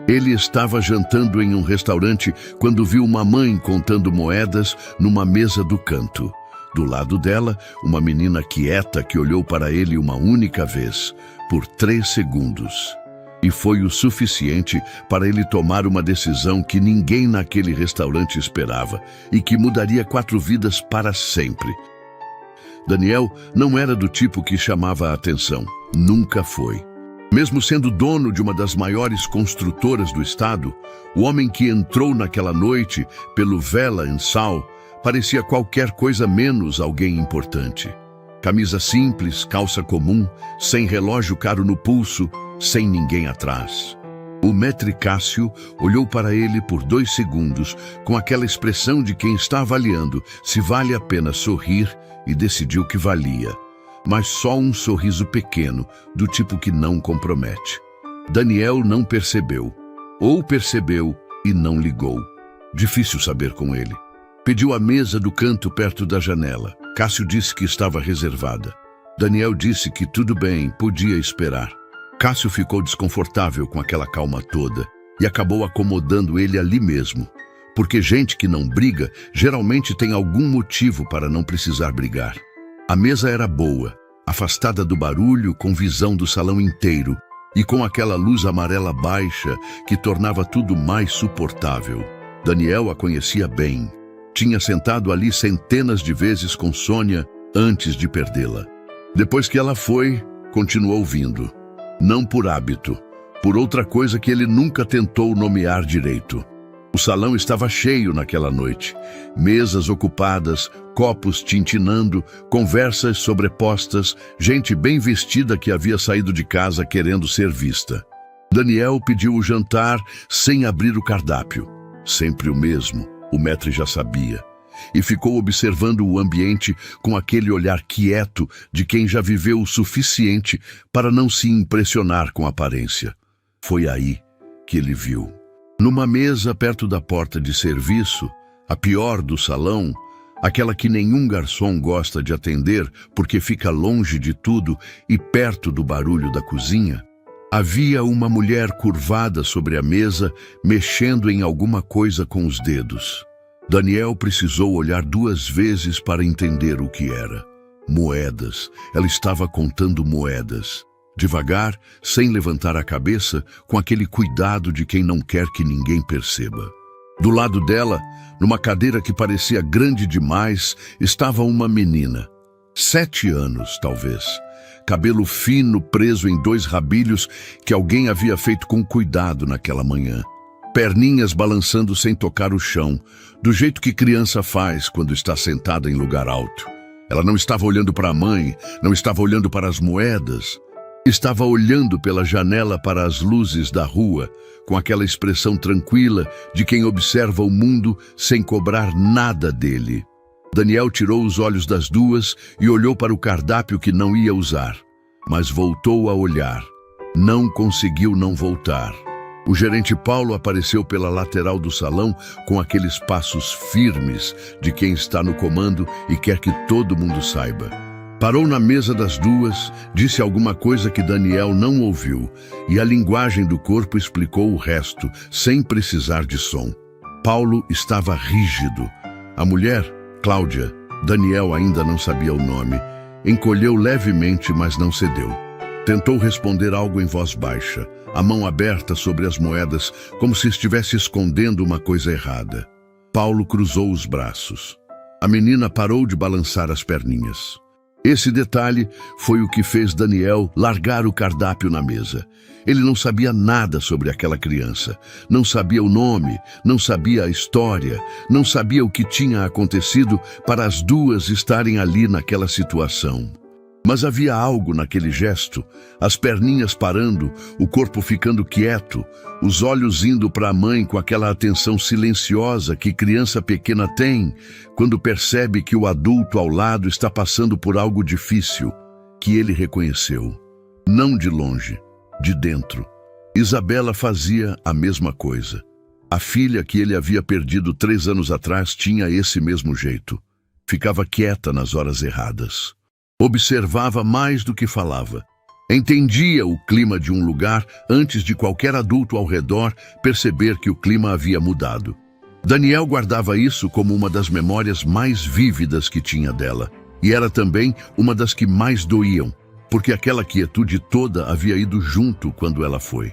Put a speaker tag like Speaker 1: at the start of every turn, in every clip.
Speaker 1: Ele estava jantando em um restaurante quando viu uma mãe contando moedas numa mesa do canto. Do lado dela, uma menina quieta que olhou para ele uma única vez, por 3 segundos. E foi o suficiente para ele tomar uma decisão que ninguém naquele restaurante esperava e que mudaria 4 vidas para sempre. Daniel não era do tipo que chamava a atenção. Nunca foi. Mesmo sendo dono de uma das maiores construtoras do estado, o homem que entrou naquela noite pelo Vela and Sal parecia qualquer coisa menos alguém importante. Camisa simples, calça comum, sem relógio caro no pulso, sem ninguém atrás. O maître Cássio olhou para ele por 2 segundos com aquela expressão de quem está avaliando se vale a pena sorrir e decidiu que valia. Mas só um sorriso pequeno, do tipo que não compromete. Daniel não percebeu, ou percebeu e não ligou. Difícil saber com ele. Pediu a mesa do canto perto da janela. Cássio disse que estava reservada. Daniel disse que tudo bem, podia esperar. Cássio ficou desconfortável com aquela calma toda e acabou acomodando ele ali mesmo. Porque gente que não briga geralmente tem algum motivo para não precisar brigar. A mesa era boa, afastada do barulho, com visão do salão inteiro e com aquela luz amarela baixa que tornava tudo mais suportável. Daniel a conhecia bem. Tinha sentado ali centenas de vezes com Sônia antes de perdê-la. Depois que ela foi, continuou vindo. Não por hábito, por outra coisa que ele nunca tentou nomear direito. O salão estava cheio naquela noite. Mesas ocupadas, copos tintinando, conversas sobrepostas, gente bem vestida que havia saído de casa querendo ser vista. Daniel pediu o jantar sem abrir o cardápio. Sempre o mesmo, o maître já sabia. E ficou observando o ambiente com aquele olhar quieto de quem já viveu o suficiente para não se impressionar com a aparência. Foi aí que ele viu. Numa mesa perto da porta de serviço, a pior do salão, aquela que nenhum garçom gosta de atender porque fica longe de tudo e perto do barulho da cozinha, havia uma mulher curvada sobre a mesa, mexendo em alguma coisa com os dedos. Daniel precisou olhar 2 vezes para entender o que era. Moedas. Ela estava contando moedas. Devagar, sem levantar a cabeça, com aquele cuidado de quem não quer que ninguém perceba. Do lado dela, numa cadeira que parecia grande demais, estava uma menina. 7 anos, talvez. Cabelo fino preso em 2 rabilhos que alguém havia feito com cuidado naquela manhã. Perninhas balançando sem tocar o chão, do jeito que criança faz quando está sentada em lugar alto. Ela não estava olhando para a mãe, não estava olhando para as moedas. Estava olhando pela janela para as luzes da rua, com aquela expressão tranquila de quem observa o mundo sem cobrar nada dele. Daniel tirou os olhos das 2 e olhou para o cardápio que não ia usar, mas voltou a olhar. Não conseguiu não voltar. O gerente Paulo apareceu pela lateral do salão com aqueles passos firmes de quem está no comando e quer que todo mundo saiba. Parou na mesa das 2, disse alguma coisa que Daniel não ouviu, e a linguagem do corpo explicou o resto, sem precisar de som. Paulo estava rígido. A mulher, Cláudia, Daniel ainda não sabia o nome, encolheu levemente, mas não cedeu. Tentou responder algo em voz baixa, a mão aberta sobre as moedas, como se estivesse escondendo uma coisa errada. Paulo cruzou os braços. A menina parou de balançar as perninhas. Esse detalhe foi o que fez Daniel largar o cardápio na mesa. Ele não sabia nada sobre aquela criança. Não sabia o nome, não sabia a história, não sabia o que tinha acontecido para as 2 estarem ali naquela situação. Mas havia algo naquele gesto, as perninhas parando, o corpo ficando quieto, os olhos indo para a mãe com aquela atenção silenciosa que criança pequena tem quando percebe que o adulto ao lado está passando por algo difícil, que ele reconheceu. Não de longe, de dentro. Isabela fazia a mesma coisa. A filha que ele havia perdido 3 anos atrás tinha esse mesmo jeito. Ficava quieta nas horas erradas. Observava mais do que falava. Entendia o clima de um lugar antes de qualquer adulto ao redor perceber que o clima havia mudado. Daniel guardava isso como uma das memórias mais vívidas que tinha dela, e era também uma das que mais doíam, porque aquela quietude toda havia ido junto quando ela foi.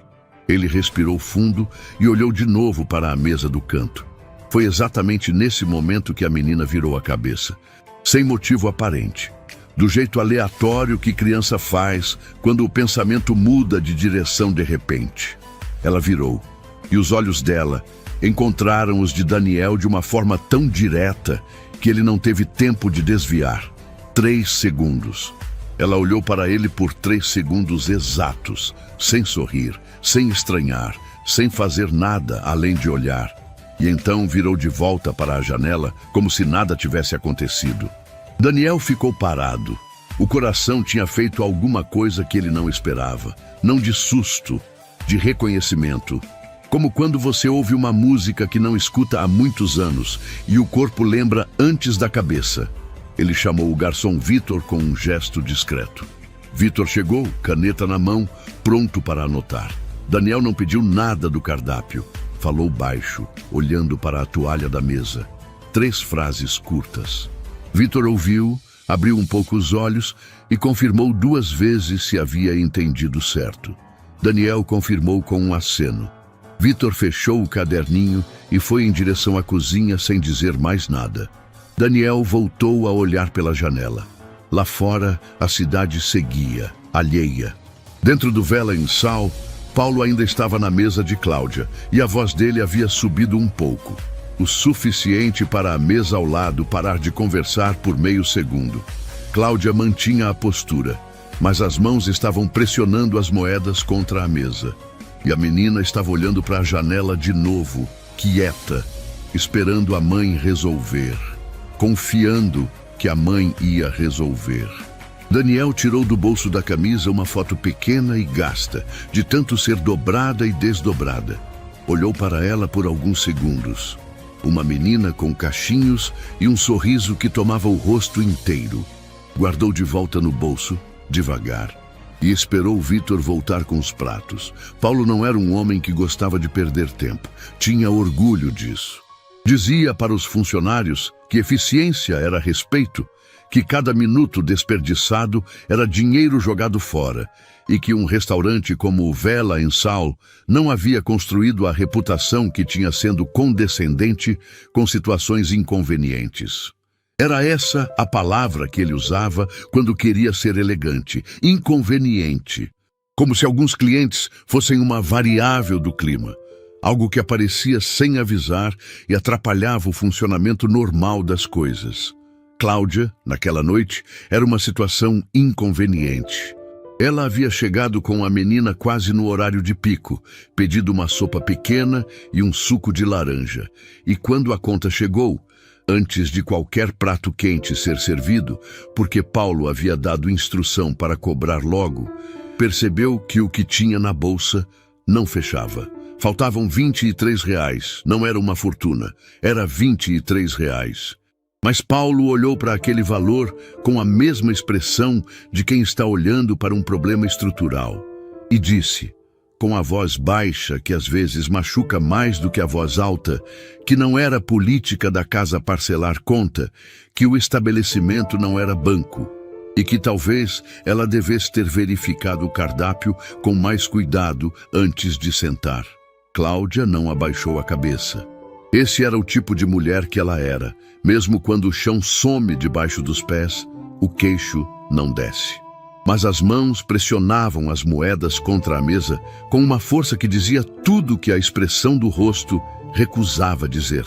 Speaker 1: Ele respirou fundo e olhou de novo para a mesa do canto. Foi exatamente nesse momento que a menina virou a cabeça, sem motivo aparente, do jeito aleatório que criança faz quando o pensamento muda de direção de repente. Ela virou, e os olhos dela encontraram os de Daniel de uma forma tão direta que ele não teve tempo de desviar. 3 segundos. Ela olhou para ele por 3 segundos exatos, sem sorrir, sem estranhar, sem fazer nada além de olhar. E então virou de volta para a janela como se nada tivesse acontecido. Daniel ficou parado. O coração tinha feito alguma coisa que ele não esperava. Não de susto, de reconhecimento. Como quando você ouve uma música que não escuta há muitos anos e o corpo lembra antes da cabeça. Ele chamou o garçom Vitor com um gesto discreto. Vitor chegou, caneta na mão, pronto para anotar. Daniel não pediu nada do cardápio. Falou baixo, olhando para a toalha da mesa. 3 frases curtas. Vitor ouviu, abriu um pouco os olhos e confirmou 2 vezes se havia entendido certo. Daniel confirmou com um aceno. Vitor fechou o caderninho e foi em direção à cozinha sem dizer mais nada. Daniel voltou a olhar pela janela. Lá fora, a cidade seguia, alheia. Dentro do Vela em Sal, Paulo ainda estava na mesa de Cláudia e a voz dele havia subido um pouco. O suficiente para a mesa ao lado parar de conversar por meio segundo. Cláudia mantinha a postura, mas as mãos estavam pressionando as moedas contra a mesa. E a menina estava olhando para a janela de novo, quieta, esperando a mãe resolver. Confiando que a mãe ia resolver. Daniel tirou do bolso da camisa uma foto pequena e gasta, de tanto ser dobrada e desdobrada. Olhou para ela por alguns segundos. Uma menina com cachinhos e um sorriso que tomava o rosto inteiro. Guardou de volta no bolso, devagar, e esperou Vitor voltar com os pratos. Paulo não era um homem que gostava de perder tempo. Tinha orgulho disso. Dizia para os funcionários que eficiência era respeito, que cada minuto desperdiçado era dinheiro jogado fora e que um restaurante como o Vela em Sal não havia construído a reputação que tinha sendo condescendente com situações inconvenientes. Era essa a palavra que ele usava quando queria ser elegante, inconveniente, como se alguns clientes fossem uma variável do clima. Algo que aparecia sem avisar e atrapalhava o funcionamento normal das coisas. Cláudia, naquela noite, era uma situação inconveniente. Ela havia chegado com a menina quase no horário de pico, pedido uma sopa pequena e um suco de laranja. E quando a conta chegou, antes de qualquer prato quente ser servido, porque Paulo havia dado instrução para cobrar logo, percebeu que o que tinha na bolsa não fechava. Faltavam R$ 23, não era uma fortuna, era R$ 23. Mas Paulo olhou para aquele valor com a mesma expressão de quem está olhando para um problema estrutural e disse, com a voz baixa que às vezes machuca mais do que a voz alta, que não era política da casa parcelar conta, que o estabelecimento não era banco e que talvez ela devesse ter verificado o cardápio com mais cuidado antes de sentar. Cláudia não abaixou a cabeça. Esse era o tipo de mulher que ela era. Mesmo quando o chão some debaixo dos pés, o queixo não desce. Mas as mãos pressionavam as moedas contra a mesa com uma força que dizia tudo que a expressão do rosto recusava dizer.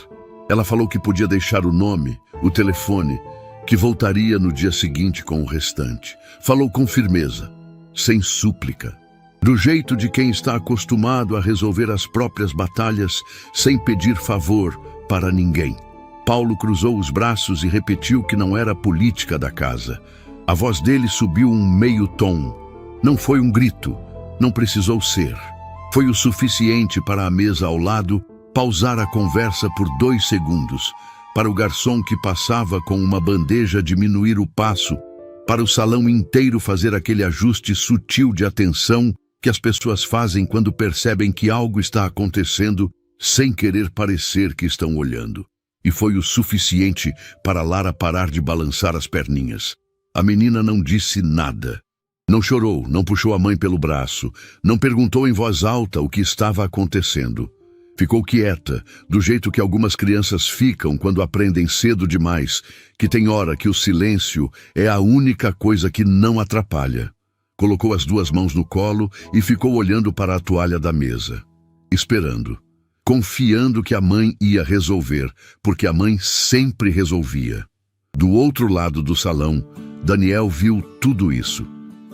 Speaker 1: Ela falou que podia deixar o nome, o telefone, que voltaria no dia seguinte com o restante. Falou com firmeza, sem súplica. Do jeito de quem está acostumado a resolver as próprias batalhas sem pedir favor para ninguém. Paulo cruzou os braços e repetiu que não era a política da casa. A voz dele subiu um meio tom. Não foi um grito, não precisou ser. Foi o suficiente para a mesa ao lado pausar a conversa por 2 segundos, para o garçom que passava com uma bandeja diminuir o passo para o salão inteiro fazer aquele ajuste sutil de atenção que as pessoas fazem quando percebem que algo está acontecendo sem querer parecer que estão olhando. E foi o suficiente para Lara parar de balançar as perninhas. A menina não disse nada. Não chorou, não puxou a mãe pelo braço, não perguntou em voz alta o que estava acontecendo. Ficou quieta, do jeito que algumas crianças ficam quando aprendem cedo demais, que tem hora que o silêncio é a única coisa que não atrapalha. Colocou as duas mãos no colo e ficou olhando para a toalha da mesa, esperando, confiando que a mãe ia resolver, porque a mãe sempre resolvia. Do outro lado do salão, Daniel viu tudo isso.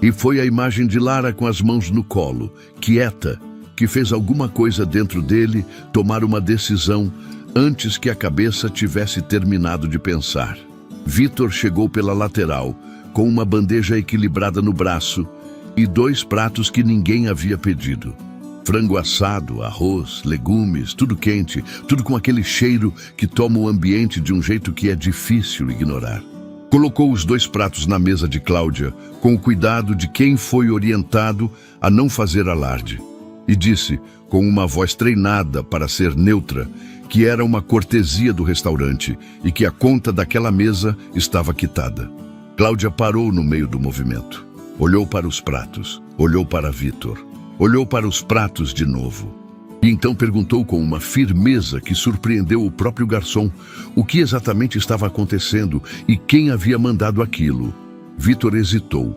Speaker 1: E foi a imagem de Lara com as mãos no colo, quieta, que fez alguma coisa dentro dele tomar uma decisão antes que a cabeça tivesse terminado de pensar. Vitor chegou pela lateral, com uma bandeja equilibrada no braço e 2 pratos que ninguém havia pedido. Frango assado, arroz, legumes, tudo quente, tudo com aquele cheiro que toma o ambiente de um jeito que é difícil ignorar. Colocou os 2 pratos na mesa de Cláudia, com o cuidado de quem foi orientado a não fazer alarde. E disse, com uma voz treinada para ser neutra, que era uma cortesia do restaurante e que a conta daquela mesa estava quitada. Cláudia parou no meio do movimento. Olhou para os pratos, olhou para Vitor, olhou para os pratos de novo. E então perguntou com uma firmeza que surpreendeu o próprio garçom o que exatamente estava acontecendo e quem havia mandado aquilo. Vitor hesitou.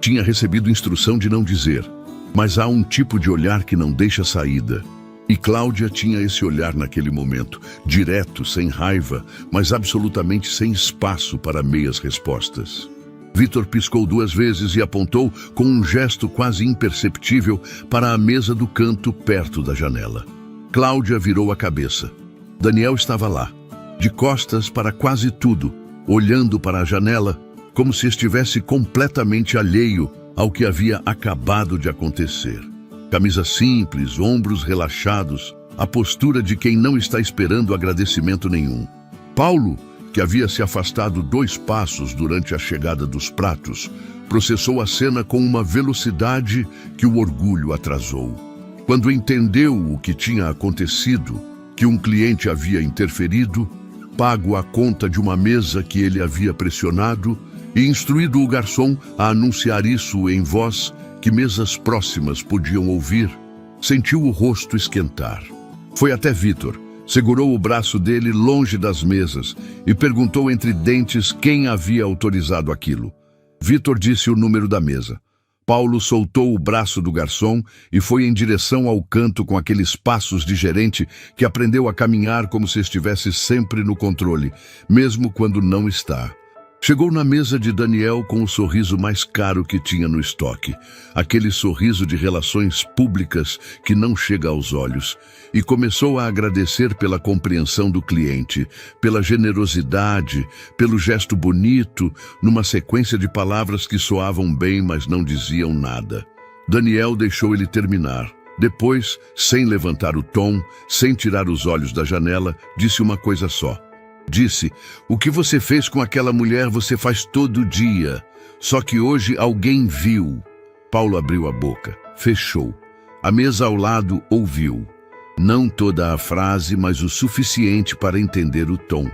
Speaker 1: Tinha recebido instrução de não dizer, mas há um tipo de olhar que não deixa saída. E Cláudia tinha esse olhar naquele momento, direto, sem raiva, mas absolutamente sem espaço para meias respostas. Vitor piscou 2 vezes e apontou com um gesto quase imperceptível para a mesa do canto perto da janela. Cláudia virou a cabeça. Daniel estava lá, de costas para quase tudo, olhando para a janela, como se estivesse completamente alheio ao que havia acabado de acontecer. Camisa simples, ombros relaxados, a postura de quem não está esperando agradecimento nenhum. Paulo, que havia se afastado 2 passos durante a chegada dos pratos, processou a cena com uma velocidade que o orgulho atrasou. Quando entendeu o que tinha acontecido, que um cliente havia interferido, pago a conta de uma mesa que ele havia pressionado e instruído o garçom a anunciar isso em voz que mesas próximas podiam ouvir, sentiu o rosto esquentar. Foi até Vitor, segurou o braço dele longe das mesas e perguntou entre dentes quem havia autorizado aquilo. Vitor disse o número da mesa. Paulo soltou o braço do garçom e foi em direção ao canto com aqueles passos de gerente que aprendeu a caminhar como se estivesse sempre no controle, mesmo quando não está. Chegou na mesa de Daniel com o sorriso mais caro que tinha no estoque, aquele sorriso de relações públicas que não chega aos olhos, e começou a agradecer pela compreensão do cliente, pela generosidade, pelo gesto bonito, numa sequência de palavras que soavam bem, mas não diziam nada. Daniel deixou ele terminar. Depois, sem levantar o tom, sem tirar os olhos da janela, disse uma coisa só. Disse, o que você fez com aquela mulher você faz todo dia, só que hoje alguém viu. Paulo abriu a boca, fechou. A mesa ao lado ouviu. Não toda a frase, mas o suficiente para entender o tom.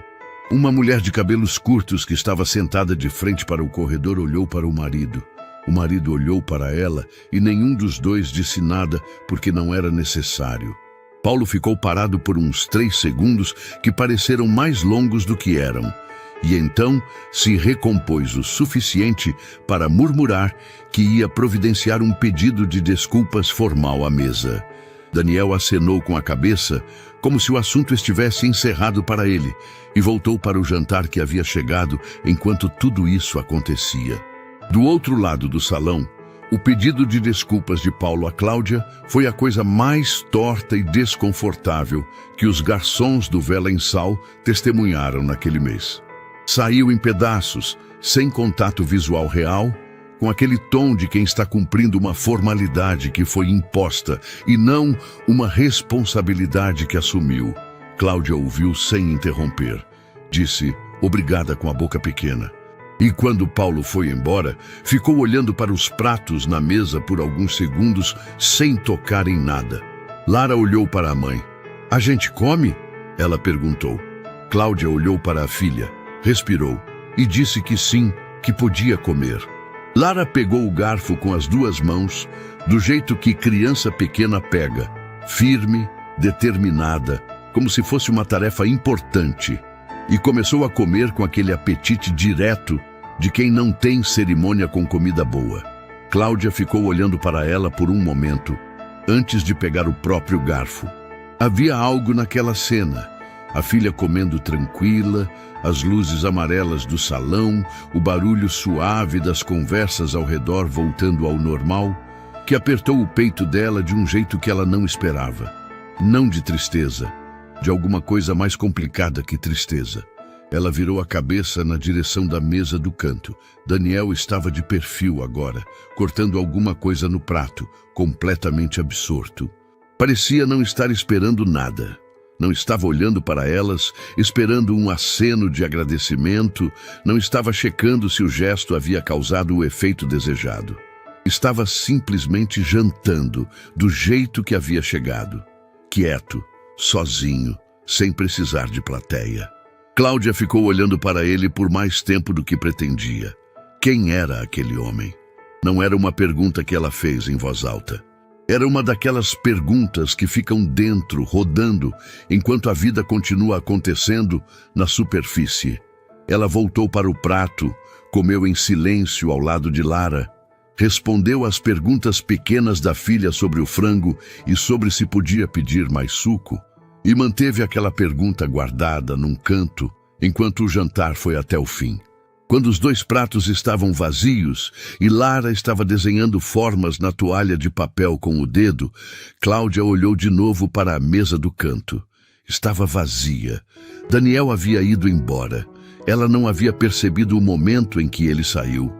Speaker 1: Uma mulher de cabelos curtos que estava sentada de frente para o corredor olhou para o marido. O marido olhou para ela e nenhum dos dois disse nada porque não era necessário. Paulo ficou parado por uns 3 segundos que pareceram mais longos do que eram, e então se recompôs o suficiente para murmurar que ia providenciar um pedido de desculpas formal à mesa. Daniel acenou com a cabeça, como se o assunto estivesse encerrado para ele, e voltou para o jantar que havia chegado enquanto tudo isso acontecia. Do outro lado do salão, o pedido de desculpas de Paulo a Cláudia foi a coisa mais torta e desconfortável que os garçons do Vela em Sal testemunharam naquele mês. Saiu em pedaços, sem contato visual real, com aquele tom de quem está cumprindo uma formalidade que foi imposta e não uma responsabilidade que assumiu. Cláudia ouviu sem interromper. Disse, obrigada com a boca pequena. E quando Paulo foi embora, ficou olhando para os pratos na mesa por alguns segundos, sem tocar em nada. Lara olhou para a mãe. "A gente come?" ela perguntou. Cláudia olhou para a filha, respirou e disse que sim, que podia comer. Lara pegou o garfo com as duas mãos, do jeito que criança pequena pega, firme, determinada, como se fosse uma tarefa importante, e começou a comer com aquele apetite direto de quem não tem cerimônia com comida boa. Cláudia ficou olhando para ela por um momento, antes de pegar o próprio garfo. Havia algo naquela cena. A filha comendo tranquila, as luzes amarelas do salão, o barulho suave das conversas ao redor voltando ao normal, que apertou o peito dela de um jeito que ela não esperava. Não de tristeza, de alguma coisa mais complicada que tristeza. Ela virou a cabeça na direção da mesa do canto. Daniel estava de perfil agora, cortando alguma coisa no prato, completamente absorto. Parecia não estar esperando nada. Não estava olhando para elas, esperando um aceno de agradecimento, não estava checando se o gesto havia causado o efeito desejado. Estava simplesmente jantando, do jeito que havia chegado. Quieto, sozinho, sem precisar de plateia. Cláudia ficou olhando para ele por mais tempo do que pretendia. Quem era aquele homem? Não era uma pergunta que ela fez em voz alta. Era uma daquelas perguntas que ficam dentro, rodando, enquanto a vida continua acontecendo na superfície. Ela voltou para o prato, comeu em silêncio ao lado de Lara, respondeu às perguntas pequenas da filha sobre o frango e sobre se podia pedir mais suco, e manteve aquela pergunta guardada num canto, enquanto o jantar foi até o fim. Quando os dois pratos estavam vazios e Lara estava desenhando formas na toalha de papel com o dedo, Cláudia olhou de novo para a mesa do canto. Estava vazia. Daniel havia ido embora. Ela não havia percebido o momento em que ele saiu.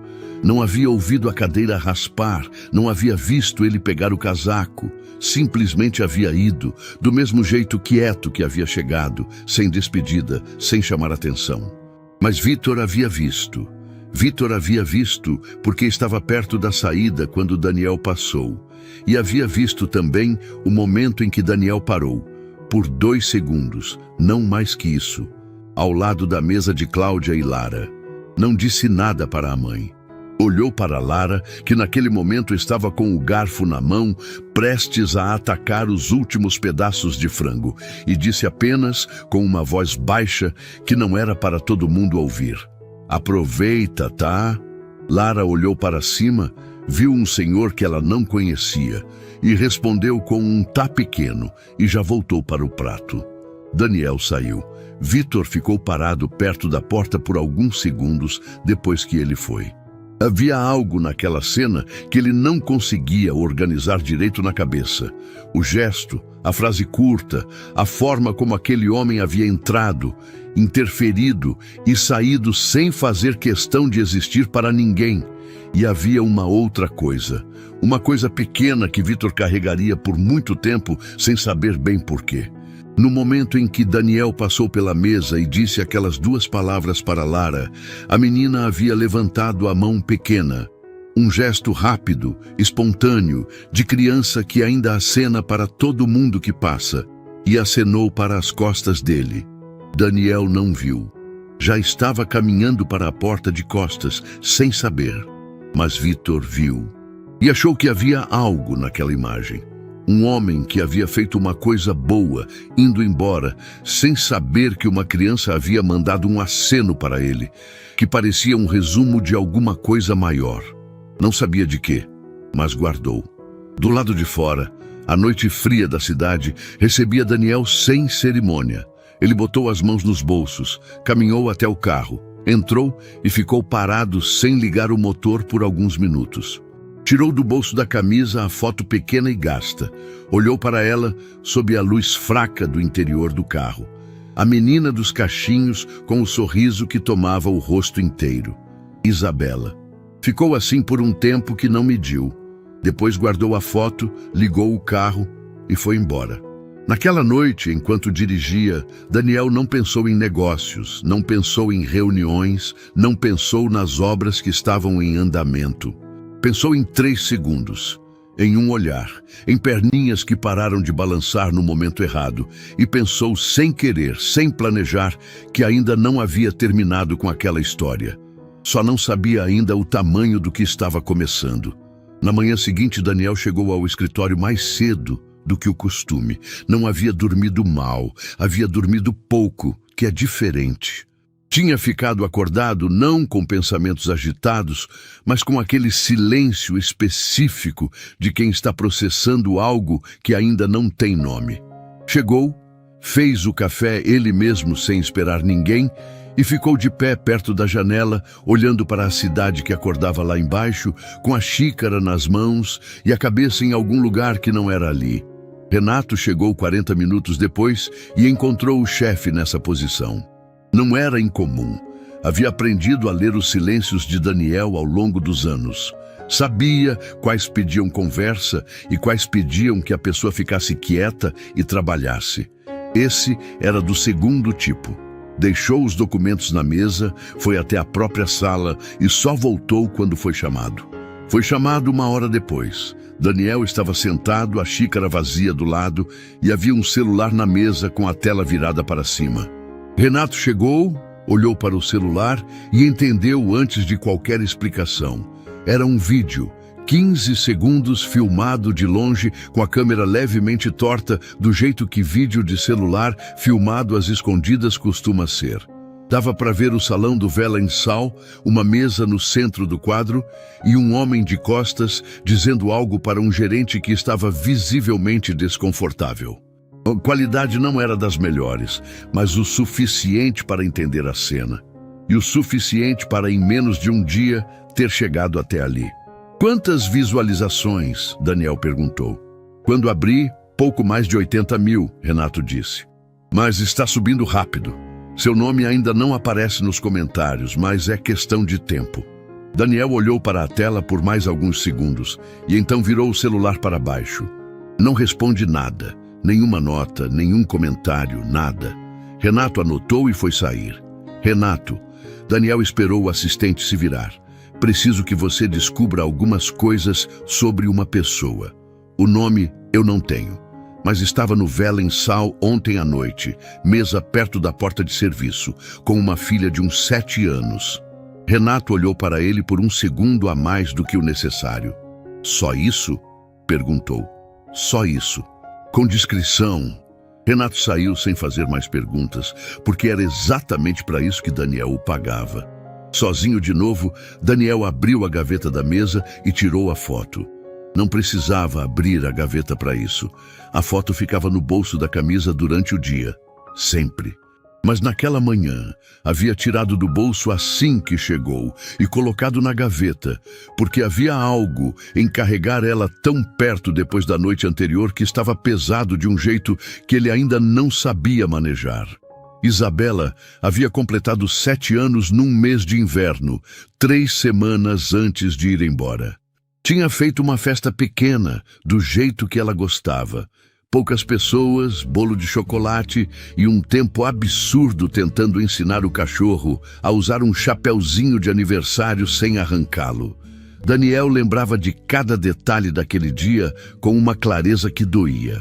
Speaker 1: Não havia ouvido a cadeira raspar, não havia visto ele pegar o casaco. Simplesmente havia ido, do mesmo jeito quieto que havia chegado, sem despedida, sem chamar atenção. Mas Vitor havia visto. Vitor havia visto porque estava perto da saída quando Daniel passou. E havia visto também o momento em que Daniel parou, por 2 segundos, não mais que isso, ao lado da mesa de Cláudia e Lara. Não disse nada para a mãe. Olhou para Lara, que naquele momento estava com o garfo na mão, prestes a atacar os últimos pedaços de frango, e disse apenas, com uma voz baixa, que não era para todo mundo ouvir: "Aproveita, tá?" Lara olhou para cima, viu um senhor que ela não conhecia, e respondeu com um tá pequeno, e já voltou para o prato. Daniel saiu. Vitor ficou parado perto da porta por alguns segundos depois que ele foi. Havia algo naquela cena que ele não conseguia organizar direito na cabeça. O gesto, a frase curta, a forma como aquele homem havia entrado, interferido e saído sem fazer questão de existir para ninguém. E havia uma outra coisa, uma coisa pequena que Vitor carregaria por muito tempo sem saber bem porquê. No momento em que Daniel passou pela mesa e disse aquelas 2 palavras para Lara, a menina havia levantado a mão pequena. Um gesto rápido, espontâneo, de criança que ainda acena para todo mundo que passa, e acenou para as costas dele. Daniel não viu. Já estava caminhando para a porta de costas, sem saber. Mas Vitor viu. E achou que havia algo naquela imagem. Um homem que havia feito uma coisa boa, indo embora, sem saber que uma criança havia mandado um aceno para ele, que parecia um resumo de alguma coisa maior. Não sabia de quê, mas guardou. Do lado de fora, a noite fria da cidade recebia Daniel sem cerimônia. Ele botou as mãos nos bolsos, caminhou até o carro, entrou e ficou parado sem ligar o motor por alguns minutos. Tirou do bolso da camisa a foto pequena e gasta. Olhou para ela sob a luz fraca do interior do carro. A menina dos cachinhos com o sorriso que tomava o rosto inteiro. Isabela. Ficou assim por um tempo que não mediu. Depois guardou a foto, ligou o carro e foi embora. Naquela noite, enquanto dirigia, Daniel não pensou em negócios, não pensou em reuniões, não pensou nas obras que estavam em andamento. Pensou em 3 segundos, em um olhar, em perninhas que pararam de balançar no momento errado, e pensou sem querer, sem planejar, que ainda não havia terminado com aquela história. Só não sabia ainda o tamanho do que estava começando. Na manhã seguinte, Daniel chegou ao escritório mais cedo do que o costume. Não havia dormido mal, havia dormido pouco, que é diferente. Tinha ficado acordado não com pensamentos agitados, mas com aquele silêncio específico de quem está processando algo que ainda não tem nome. Chegou, fez o café ele mesmo sem esperar ninguém e ficou de pé perto da janela, olhando para a cidade que acordava lá embaixo, com a xícara nas mãos e a cabeça em algum lugar que não era ali. Renato chegou 40 minutos depois e encontrou o chefe nessa posição. Não era incomum. Havia aprendido a ler os silêncios de Daniel ao longo dos anos. Sabia quais pediam conversa e quais pediam que a pessoa ficasse quieta e trabalhasse. Esse era do segundo tipo. Deixou os documentos na mesa, foi até a própria sala e só voltou quando foi chamado. Foi chamado 1 hora depois. Daniel estava sentado, a xícara vazia do lado, e havia um celular na mesa com a tela virada para cima. Renato chegou, olhou para o celular e entendeu antes de qualquer explicação. Era um vídeo, 15 segundos filmado de longe com a câmera levemente torta, do jeito que vídeo de celular filmado às escondidas costuma ser. Dava para ver o salão do Vela em Sal, uma mesa no centro do quadro e um homem de costas dizendo algo para um gerente que estava visivelmente desconfortável. A qualidade não era das melhores, mas o suficiente para entender a cena. E o suficiente para, em menos de um dia, ter chegado até ali. Quantas visualizações? Daniel perguntou. Quando abri, pouco mais de 80 mil, Renato disse. Mas está subindo rápido. Seu nome ainda não aparece nos comentários, mas é questão de tempo. Daniel olhou para a tela por mais alguns segundos e então virou o celular para baixo. Não responde nada, nenhuma nota, nenhum comentário, nada. Renato anotou e foi sair. Renato, Daniel esperou o assistente se virar. Preciso que você descubra algumas coisas sobre uma pessoa. O nome eu não tenho. Mas estava no Vela em Sal ontem à noite, mesa perto da porta de serviço, com uma filha de uns 7 anos. Renato olhou para ele por um segundo a mais do que o necessário. Só isso? Perguntou. Só isso. Com discrição. Renato saiu sem fazer mais perguntas, porque era exatamente para isso que Daniel o pagava. Sozinho de novo, Daniel abriu a gaveta da mesa e tirou a foto. Não precisava abrir a gaveta para isso. A foto ficava no bolso da camisa durante o dia. Sempre. Mas naquela manhã, havia tirado do bolso assim que chegou e colocado na gaveta, porque havia algo em carregar ela tão perto depois da noite anterior que estava pesado de um jeito que ele ainda não sabia manejar. Isabela havia completado 7 anos num mês de inverno, 3 semanas antes de ir embora. Tinha feito uma festa pequena, do jeito que ela gostava. Poucas pessoas, bolo de chocolate e um tempo absurdo tentando ensinar o cachorro a usar um chapeuzinho de aniversário sem arrancá-lo. Daniel lembrava de cada detalhe daquele dia com uma clareza que doía.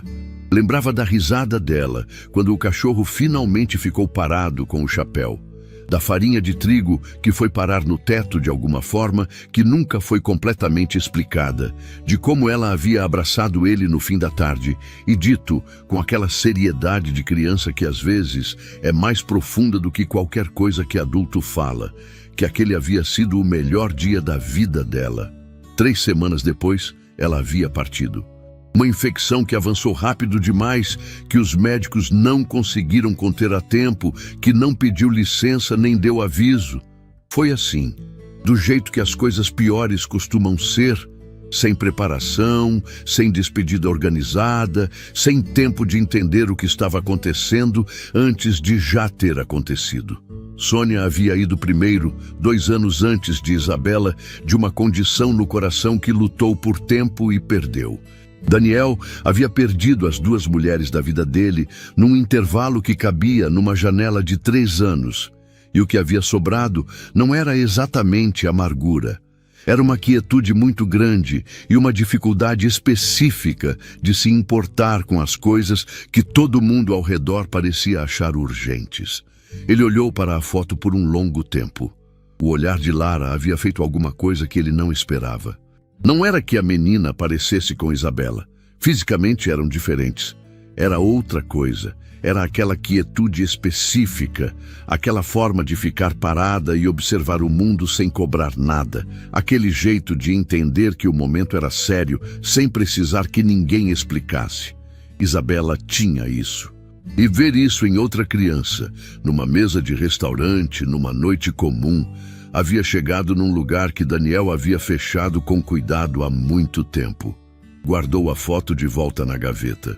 Speaker 1: Lembrava da risada dela quando o cachorro finalmente ficou parado com o chapéu. Da farinha de trigo que foi parar no teto de alguma forma que nunca foi completamente explicada, de como ela havia abraçado ele no fim da tarde e dito, com aquela seriedade de criança que às vezes é mais profunda do que qualquer coisa que adulto fala, que aquele havia sido o melhor dia da vida dela. 3 semanas depois, ela havia partido. Uma infecção que avançou rápido demais, que os médicos não conseguiram conter a tempo, que não pediu licença nem deu aviso. Foi assim, do jeito que as coisas piores costumam ser, sem preparação, sem despedida organizada, sem tempo de entender o que estava acontecendo antes de já ter acontecido. Sônia havia ido primeiro, 2 anos antes de Isabela, de uma condição no coração que lutou por tempo e perdeu. Daniel havia perdido as duas mulheres da vida dele num intervalo que cabia numa janela de 3 anos. E o que havia sobrado não era exatamente amargura. Era uma quietude muito grande e uma dificuldade específica de se importar com as coisas que todo mundo ao redor parecia achar urgentes. Ele olhou para a foto por um longo tempo. O olhar de Lara havia feito alguma coisa que ele não esperava. Não era que a menina parecesse com Isabela. Fisicamente eram diferentes. Era outra coisa. Era aquela quietude específica, aquela forma de ficar parada e observar o mundo sem cobrar nada, aquele jeito de entender que o momento era sério, sem precisar que ninguém explicasse. Isabela tinha isso. E ver isso em outra criança, numa mesa de restaurante, numa noite comum, havia chegado num lugar que Daniel havia fechado com cuidado há muito tempo. Guardou a foto de volta na gaveta.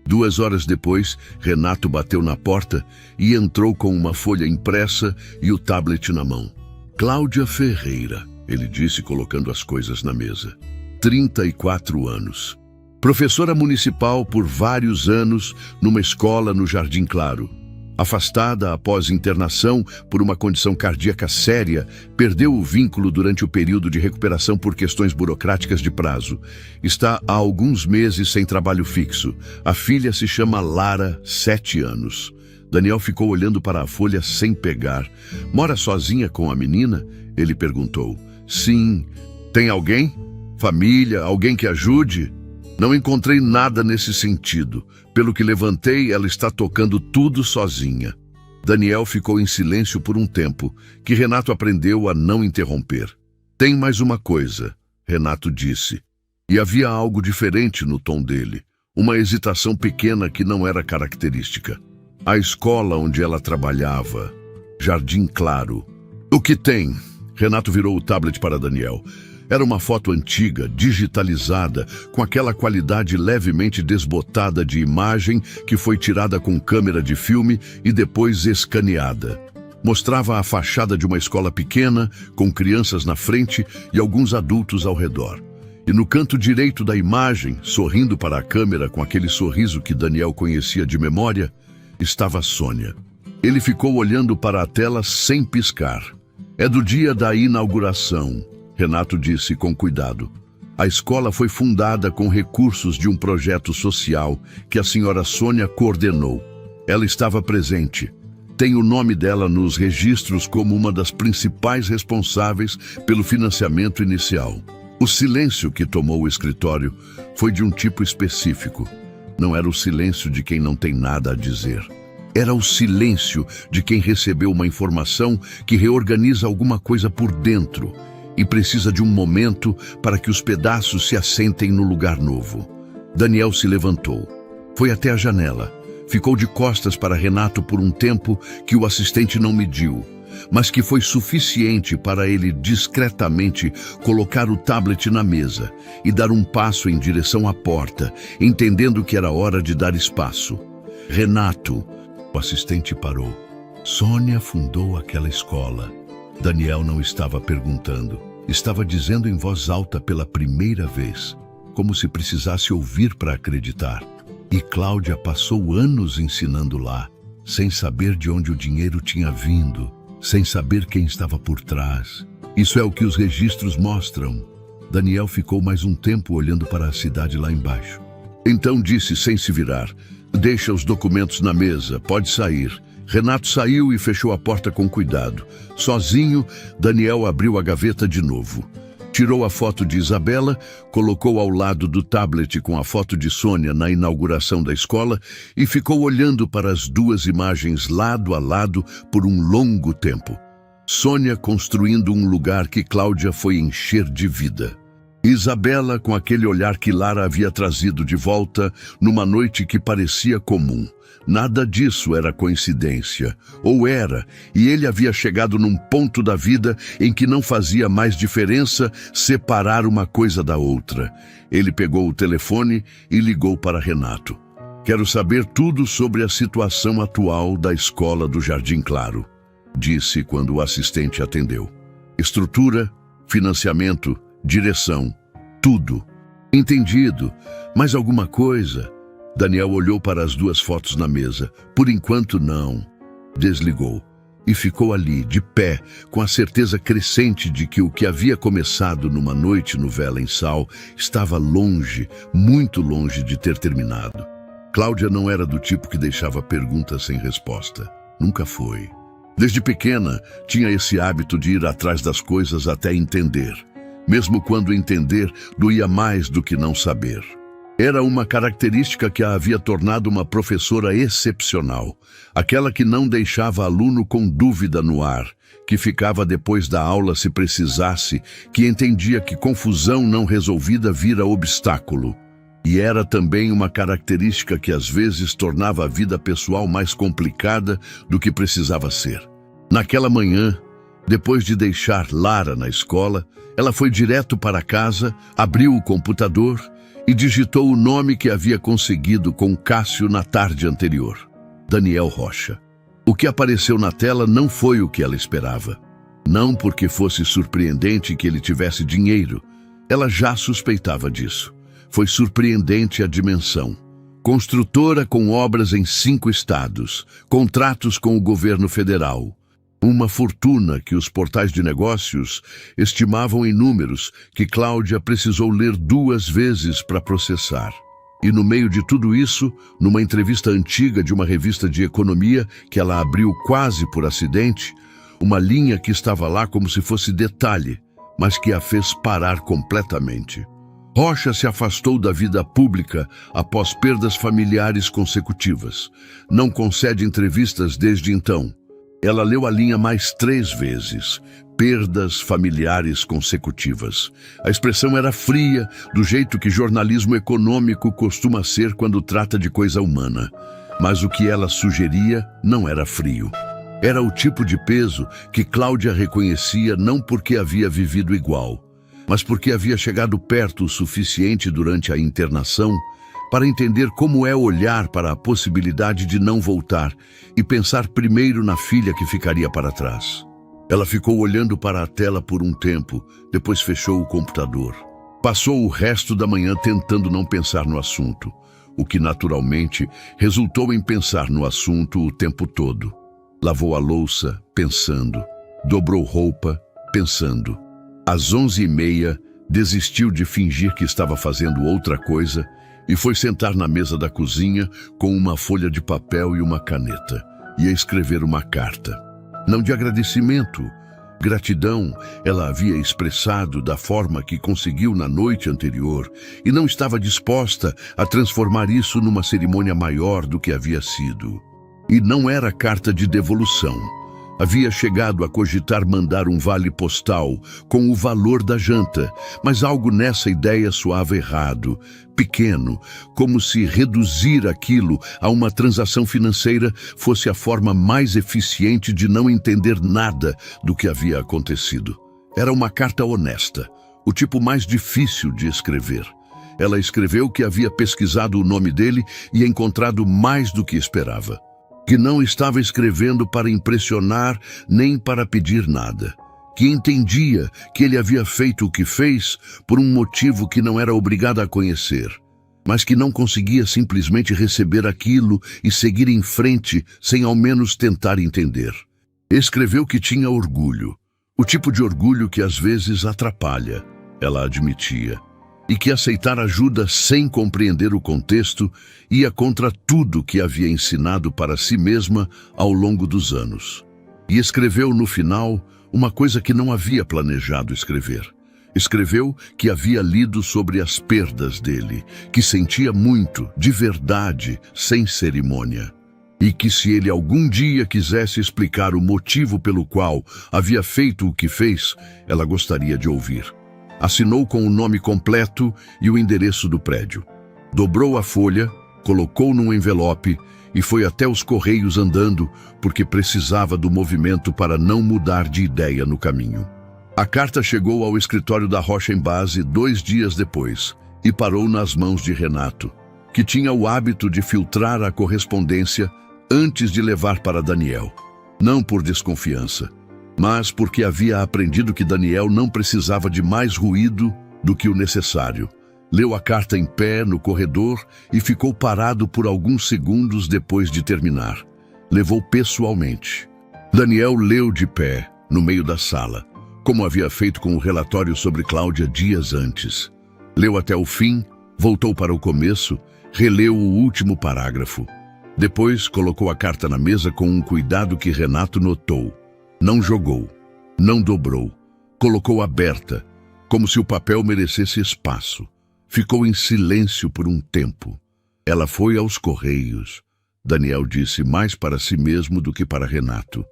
Speaker 1: 2 horas depois, Renato bateu na porta e entrou com uma folha impressa e o tablet na mão. Cláudia Ferreira, ele disse colocando as coisas na mesa. 34 anos. Professora municipal por vários anos numa escola no Jardim Claro. Afastada após internação por uma condição cardíaca séria, perdeu o vínculo durante o período de recuperação por questões burocráticas de prazo. Está há alguns meses sem trabalho fixo. A filha se chama Lara, 7 anos. Daniel ficou olhando para a folha sem pegar. Mora sozinha com a menina? Ele perguntou. Sim. Tem alguém? Família? Alguém que ajude? Não encontrei nada nesse sentido. Pelo que levantei, ela está tocando tudo sozinha. Daniel ficou em silêncio por um tempo, que Renato aprendeu a não interromper. Tem mais uma coisa, Renato disse. E havia algo diferente no tom dele, uma hesitação pequena que não era característica. A escola onde ela trabalhava, Jardim Claro. O que tem? Renato virou o tablet para Daniel. Era uma foto antiga, digitalizada, com aquela qualidade levemente desbotada de imagem que foi tirada com câmera de filme e depois escaneada. Mostrava a fachada de uma escola pequena, com crianças na frente e alguns adultos ao redor. E no canto direito da imagem, sorrindo para a câmera com aquele sorriso que Daniel conhecia de memória, estava Sônia. Ele ficou olhando para a tela sem piscar. É do dia da inauguração, Renato disse com cuidado. A escola foi fundada com recursos de um projeto social que a senhora Sônia coordenou. Ela estava presente. Tem o nome dela nos registros como uma das principais responsáveis pelo financiamento inicial. O silêncio que tomou o escritório foi de um tipo específico. Não era o silêncio de quem não tem nada a dizer. Era o silêncio de quem recebeu uma informação que reorganiza alguma coisa por dentro e precisa de um momento para que os pedaços se assentem no lugar novo. Daniel se levantou. Foi até a janela. Ficou de costas para Renato por um tempo que o assistente não mediu, mas que foi suficiente para ele discretamente colocar o tablet na mesa e dar um passo em direção à porta, entendendo que era hora de dar espaço. Renato, o assistente parou. Sônia fundou aquela escola. Daniel não estava perguntando. Estava dizendo em voz alta pela primeira vez, como se precisasse ouvir para acreditar. E Cláudia passou anos ensinando lá, sem saber de onde o dinheiro tinha vindo, sem saber quem estava por trás. Isso é o que os registros mostram. Daniel ficou mais um tempo olhando para a cidade lá embaixo. Então disse sem se virar, deixa os documentos na mesa, pode sair. Renato saiu e fechou a porta com cuidado. Sozinho, Daniel abriu a gaveta de novo. Tirou a foto de Isabela, colocou ao lado do tablet com a foto de Sônia na inauguração da escola e ficou olhando para as duas imagens lado a lado por um longo tempo. Sônia construindo um lugar que Cláudia foi encher de vida. Isabela com aquele olhar que Lara havia trazido de volta numa noite que parecia comum. Nada disso era coincidência, ou era, e ele havia chegado num ponto da vida em que não fazia mais diferença separar uma coisa da outra. Ele pegou o telefone e ligou para Renato. Quero saber tudo sobre a situação atual da escola do Jardim Claro, disse quando o assistente atendeu. Estrutura, financiamento, direção, tudo. Entendido. Mais alguma coisa? Daniel olhou para as duas fotos na mesa. Por enquanto, não. Desligou. E ficou ali, de pé, com a certeza crescente de que o que havia começado numa noite no Vela em Sal estava longe, muito longe de ter terminado. Cláudia não era do tipo que deixava perguntas sem resposta. Nunca foi. Desde pequena, tinha esse hábito de ir atrás das coisas até entender. Mesmo quando entender doía mais do que não saber. Era uma característica que a havia tornado uma professora excepcional, aquela que não deixava aluno com dúvida no ar, que ficava depois da aula se precisasse, que entendia que confusão não resolvida vira obstáculo. E era também uma característica que às vezes tornava a vida pessoal mais complicada do que precisava ser. Naquela manhã, depois de deixar Lara na escola, ela foi direto para casa, abriu o computador e digitou o nome que havia conseguido com Cássio na tarde anterior: Daniel Rocha. O que apareceu na tela não foi o que ela esperava. Não porque fosse surpreendente que ele tivesse dinheiro. Ela já suspeitava disso. Foi surpreendente a dimensão. Construtora com obras em 5 estados, contratos com o governo federal. Uma fortuna que os portais de negócios estimavam em números que Cláudia precisou ler 2 vezes para processar. E no meio de tudo isso, numa entrevista antiga de uma revista de economia que ela abriu quase por acidente, uma linha que estava lá como se fosse detalhe, mas que a fez parar completamente. Rocha se afastou da vida pública após perdas familiares consecutivas. Não concede entrevistas desde então. Ela leu a linha mais 3 vezes. Perdas familiares consecutivas. A expressão era fria, do jeito que jornalismo econômico costuma ser quando trata de coisa humana. Mas o que ela sugeria não era frio. Era o tipo de peso que Cláudia reconhecia não porque havia vivido igual, mas porque havia chegado perto o suficiente durante a internação para entender como é olhar para a possibilidade de não voltar e pensar primeiro na filha que ficaria para trás. Ela ficou olhando para a tela por um tempo, depois fechou o computador. Passou o resto da manhã tentando não pensar no assunto, o que naturalmente resultou em pensar no assunto o tempo todo. Lavou a louça, pensando. Dobrou roupa, pensando. Às 11h30, desistiu de fingir que estava fazendo outra coisa e foi sentar na mesa da cozinha com uma folha de papel e uma caneta. Ia escrever uma carta. Não de agradecimento. Gratidão ela havia expressado da forma que conseguiu na noite anterior e não estava disposta a transformar isso numa cerimônia maior do que havia sido. E não era carta de devolução. Havia chegado a cogitar mandar um vale postal com o valor da janta, mas algo nessa ideia soava errado, pequeno, como se reduzir aquilo a uma transação financeira fosse a forma mais eficiente de não entender nada do que havia acontecido. Era uma carta honesta, o tipo mais difícil de escrever. Ela escreveu que havia pesquisado o nome dele e encontrado mais do que esperava. Que não estava escrevendo para impressionar nem para pedir nada, que entendia que ele havia feito o que fez por um motivo que não era obrigado a conhecer, mas que não conseguia simplesmente receber aquilo e seguir em frente sem ao menos tentar entender. Escreveu que tinha orgulho, o tipo de orgulho que às vezes atrapalha, ela admitia. E que aceitar ajuda sem compreender o contexto ia contra tudo que havia ensinado para si mesma ao longo dos anos. E escreveu no final uma coisa que não havia planejado escrever. Escreveu que havia lido sobre as perdas dele, que sentia muito, de verdade, sem cerimônia. E que se ele algum dia quisesse explicar o motivo pelo qual havia feito o que fez, ela gostaria de ouvir. Assinou com o nome completo e o endereço do prédio. Dobrou a folha, colocou num envelope e foi até os correios andando porque precisava do movimento para não mudar de ideia no caminho. A carta chegou ao escritório da Rocha em Base 2 dias depois e parou nas mãos de Renato, que tinha o hábito de filtrar a correspondência antes de levar para Daniel. Não por desconfiança, mas porque havia aprendido que Daniel não precisava de mais ruído do que o necessário. Leu a carta em pé no corredor e ficou parado por alguns segundos depois de terminar. Levou pessoalmente. Daniel leu de pé, no meio da sala, como havia feito com o relatório sobre Cláudia dias antes. Leu até o fim, voltou para o começo, releu o último parágrafo. Depois colocou a carta na mesa com um cuidado que Renato notou. Não jogou, não dobrou, colocou aberta, como se o papel merecesse espaço. Ficou em silêncio por um tempo. Ela foi aos Correios. Daniel disse mais para si mesmo do que para Renato.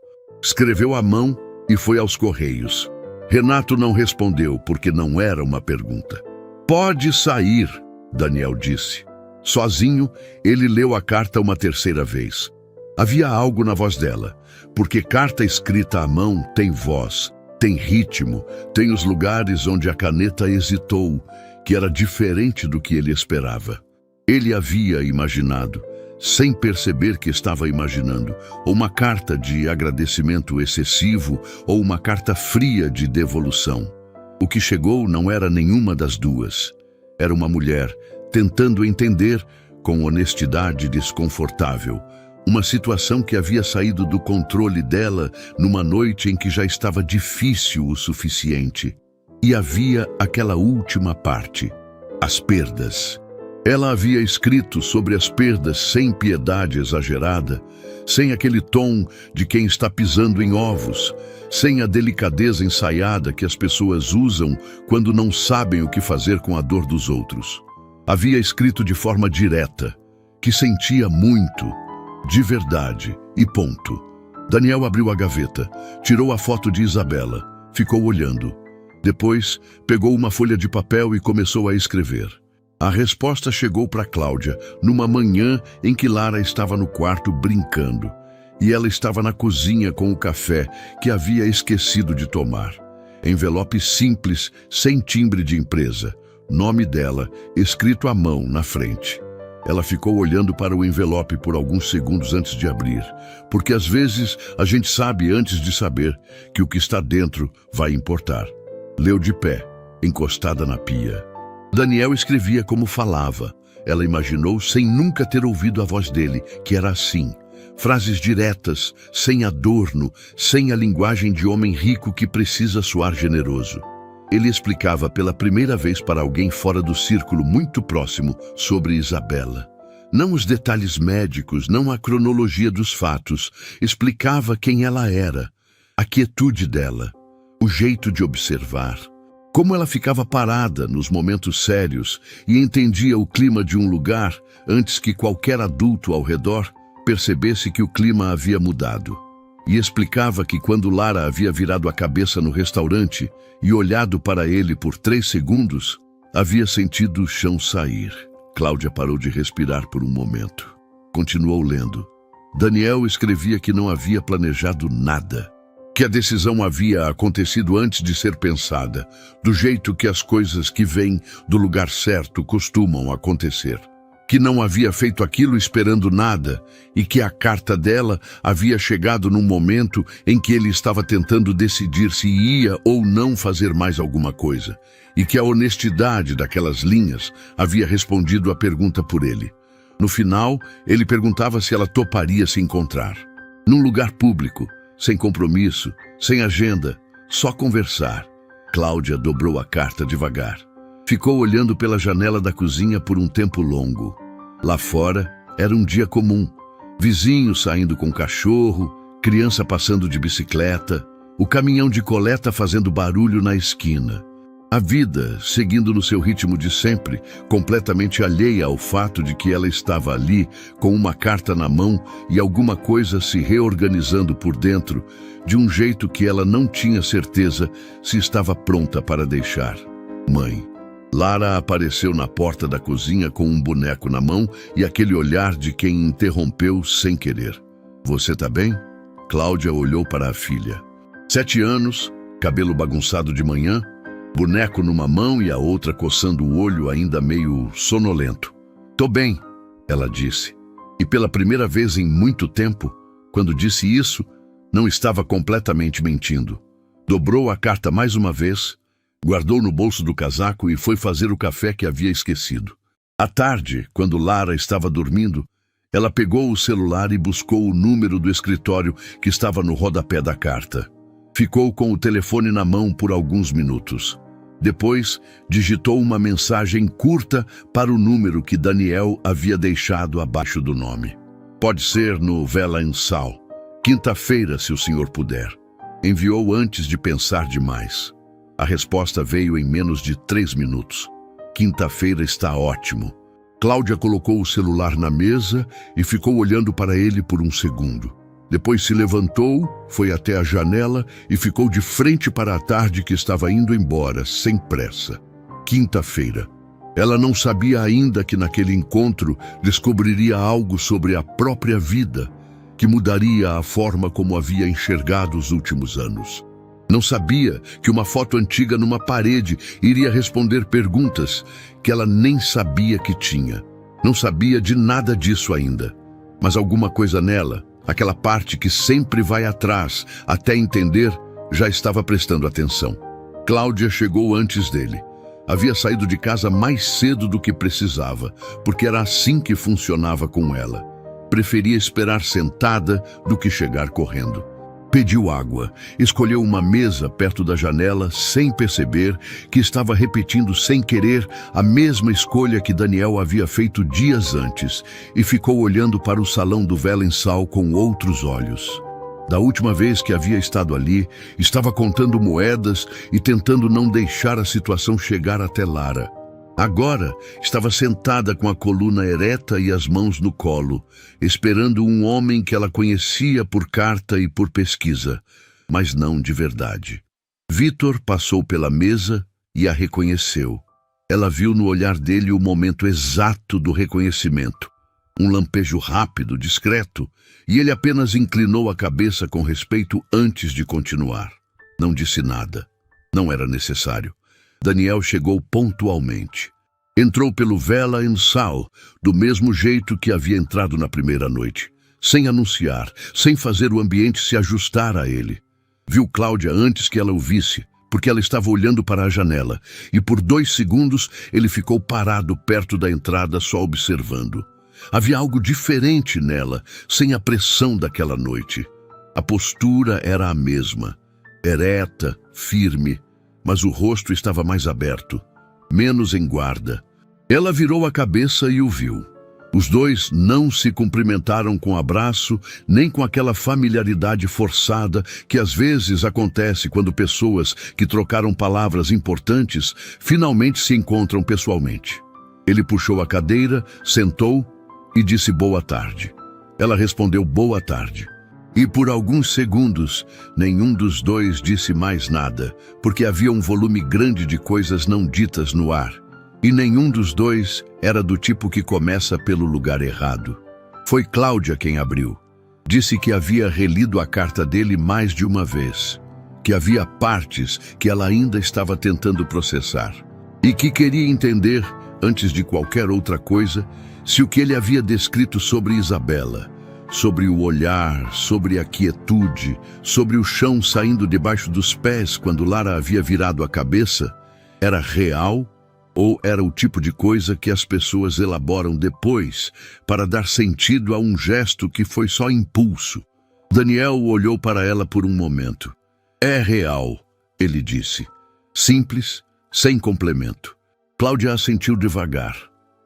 Speaker 1: Escreveu à mão e foi aos Correios. Renato não respondeu porque não era uma pergunta. Pode sair, Daniel disse. Sozinho, ele leu a carta uma terceira vez. Havia algo na voz dela, porque carta escrita à mão tem voz, tem ritmo, tem os lugares onde a caneta hesitou, que era diferente do que ele esperava. Ele havia imaginado, sem perceber que estava imaginando, uma carta de agradecimento excessivo ou uma carta fria de devolução. O que chegou não era nenhuma das duas. Era uma mulher tentando entender, com honestidade desconfortável, uma situação que havia saído do controle dela numa noite em que já estava difícil o suficiente. E havia aquela última parte, as perdas. Ela havia escrito sobre as perdas sem piedade exagerada, sem aquele tom de quem está pisando em ovos, sem a delicadeza ensaiada que as pessoas usam quando não sabem o que fazer com a dor dos outros. Havia escrito de forma direta, que sentia muito, de verdade, e ponto. Daniel abriu a gaveta, tirou a foto de Isabela, ficou olhando. Depois, pegou uma folha de papel e começou a escrever. A resposta chegou para Cláudia numa manhã em que Lara estava no quarto brincando e ela estava na cozinha com o café que havia esquecido de tomar. Envelope simples, sem timbre de empresa. Nome dela, escrito à mão na frente. Ela ficou olhando para o envelope por alguns segundos antes de abrir, porque às vezes a gente sabe antes de saber que o que está dentro vai importar. Leu de pé, encostada na pia. Daniel escrevia como falava. Ela imaginou sem nunca ter ouvido a voz dele, que era assim. Frases diretas, sem adorno, sem a linguagem de homem rico que precisa soar generoso. Ele explicava pela primeira vez para alguém fora do círculo muito próximo sobre Isabela. Não os detalhes médicos, não a cronologia dos fatos. Explicava quem ela era, a quietude dela, o jeito de observar. Como ela ficava parada nos momentos sérios e entendia o clima de um lugar antes que qualquer adulto ao redor percebesse que o clima havia mudado. E explicava que quando Lara havia virado a cabeça no restaurante e olhado para ele por 3 segundos, havia sentido o chão sair. Cláudia parou de respirar por um momento. Continuou lendo. Daniel escrevia que não havia planejado nada, que a decisão havia acontecido antes de ser pensada, do jeito que as coisas que vêm do lugar certo costumam acontecer. Que não havia feito aquilo esperando nada e que a carta dela havia chegado num momento em que ele estava tentando decidir se ia ou não fazer mais alguma coisa e que a honestidade daquelas linhas havia respondido a pergunta por ele. No final, ele perguntava se ela toparia se encontrar. Num lugar público, sem compromisso, sem agenda, só conversar. Cláudia dobrou a carta devagar. Ficou olhando pela janela da cozinha por um tempo longo. Lá fora era um dia comum. Vizinho saindo com cachorro, criança passando de bicicleta, o caminhão de coleta fazendo barulho na esquina. A vida seguindo no seu ritmo de sempre, completamente alheia ao fato de que ela estava ali com uma carta na mão e alguma coisa se reorganizando por dentro, de um jeito que ela não tinha certeza se estava pronta para deixar. Mãe. Lara apareceu na porta da cozinha com um boneco na mão e aquele olhar de quem interrompeu sem querer. Você tá bem? Cláudia olhou para a filha. 7 anos, cabelo bagunçado de manhã, boneco numa mão e a outra coçando o olho ainda meio sonolento. Tô bem, ela disse. E pela primeira vez em muito tempo, quando disse isso, não estava completamente mentindo. Dobrou a carta mais uma vez, Guardou no bolso do casaco e foi fazer o café que havia esquecido. À tarde, quando Lara estava dormindo, ela pegou o celular e buscou o número do escritório que estava no rodapé da carta. Ficou com o telefone na mão por alguns minutos. Depois, digitou uma mensagem curta para o número que Daniel havia deixado abaixo do nome. Pode ser no Velensal. Quinta-feira, se o senhor puder. Enviou antes de pensar demais. A resposta veio em menos de 3 minutos. Quinta-feira está ótimo. Cláudia colocou o celular na mesa e ficou olhando para ele por um segundo. Depois se levantou, foi até a janela e ficou de frente para a tarde que estava indo embora, sem pressa. Quinta-feira. Ela não sabia ainda que naquele encontro descobriria algo sobre a própria vida, que mudaria a forma como havia enxergado os últimos anos. Não sabia que uma foto antiga numa parede iria responder perguntas que ela nem sabia que tinha. Não sabia de nada disso ainda, mas alguma coisa nela, aquela parte que sempre vai atrás até entender, já estava prestando atenção. Cláudia chegou antes dele. Havia saído de casa mais cedo do que precisava, porque era assim que funcionava com ela. Preferia esperar sentada do que chegar correndo. Pediu água, escolheu uma mesa perto da janela sem perceber que estava repetindo sem querer a mesma escolha que Daniel havia feito dias antes e ficou olhando para o salão do Velensal com outros olhos. Da última vez que havia estado ali, estava contando moedas e tentando não deixar a situação chegar até Lara. Agora, estava sentada com a coluna ereta e as mãos no colo, esperando um homem que ela conhecia por carta e por pesquisa, mas não de verdade. Vitor passou pela mesa e a reconheceu. Ela viu no olhar dele o momento exato do reconhecimento. Um lampejo rápido, discreto, e ele apenas inclinou a cabeça com respeito antes de continuar. Não disse nada. Não era necessário. Daniel chegou pontualmente. Entrou pelo Velensal, do mesmo jeito que havia entrado na primeira noite, sem anunciar, sem fazer o ambiente se ajustar a ele. Viu Cláudia antes que ela o visse, porque ela estava olhando para a janela, e por 2 segundos ele ficou parado perto da entrada só observando. Havia algo diferente nela, sem a pressão daquela noite. A postura era a mesma, ereta, firme, mas o rosto estava mais aberto, menos em guarda. Ela virou a cabeça e o viu. Os dois não se cumprimentaram com abraço, nem com aquela familiaridade forçada que às vezes acontece quando pessoas que trocaram palavras importantes finalmente se encontram pessoalmente. Ele puxou a cadeira, sentou e disse boa tarde. Ela respondeu boa tarde. E por alguns segundos, nenhum dos dois disse mais nada, porque havia um volume grande de coisas não ditas no ar. E nenhum dos dois era do tipo que começa pelo lugar errado. Foi Cláudia quem abriu. Disse que havia relido a carta dele mais de uma vez, que havia partes que ela ainda estava tentando processar, e que queria entender, antes de qualquer outra coisa, se o que ele havia descrito sobre Isabela, sobre o olhar, sobre a quietude, sobre o chão saindo debaixo dos pés quando Lara havia virado a cabeça, era real ou era o tipo de coisa que as pessoas elaboram depois para dar sentido a um gesto que foi só impulso. Daniel olhou para ela por um momento. É real, ele disse. Simples, sem complemento. Cláudia assentiu devagar.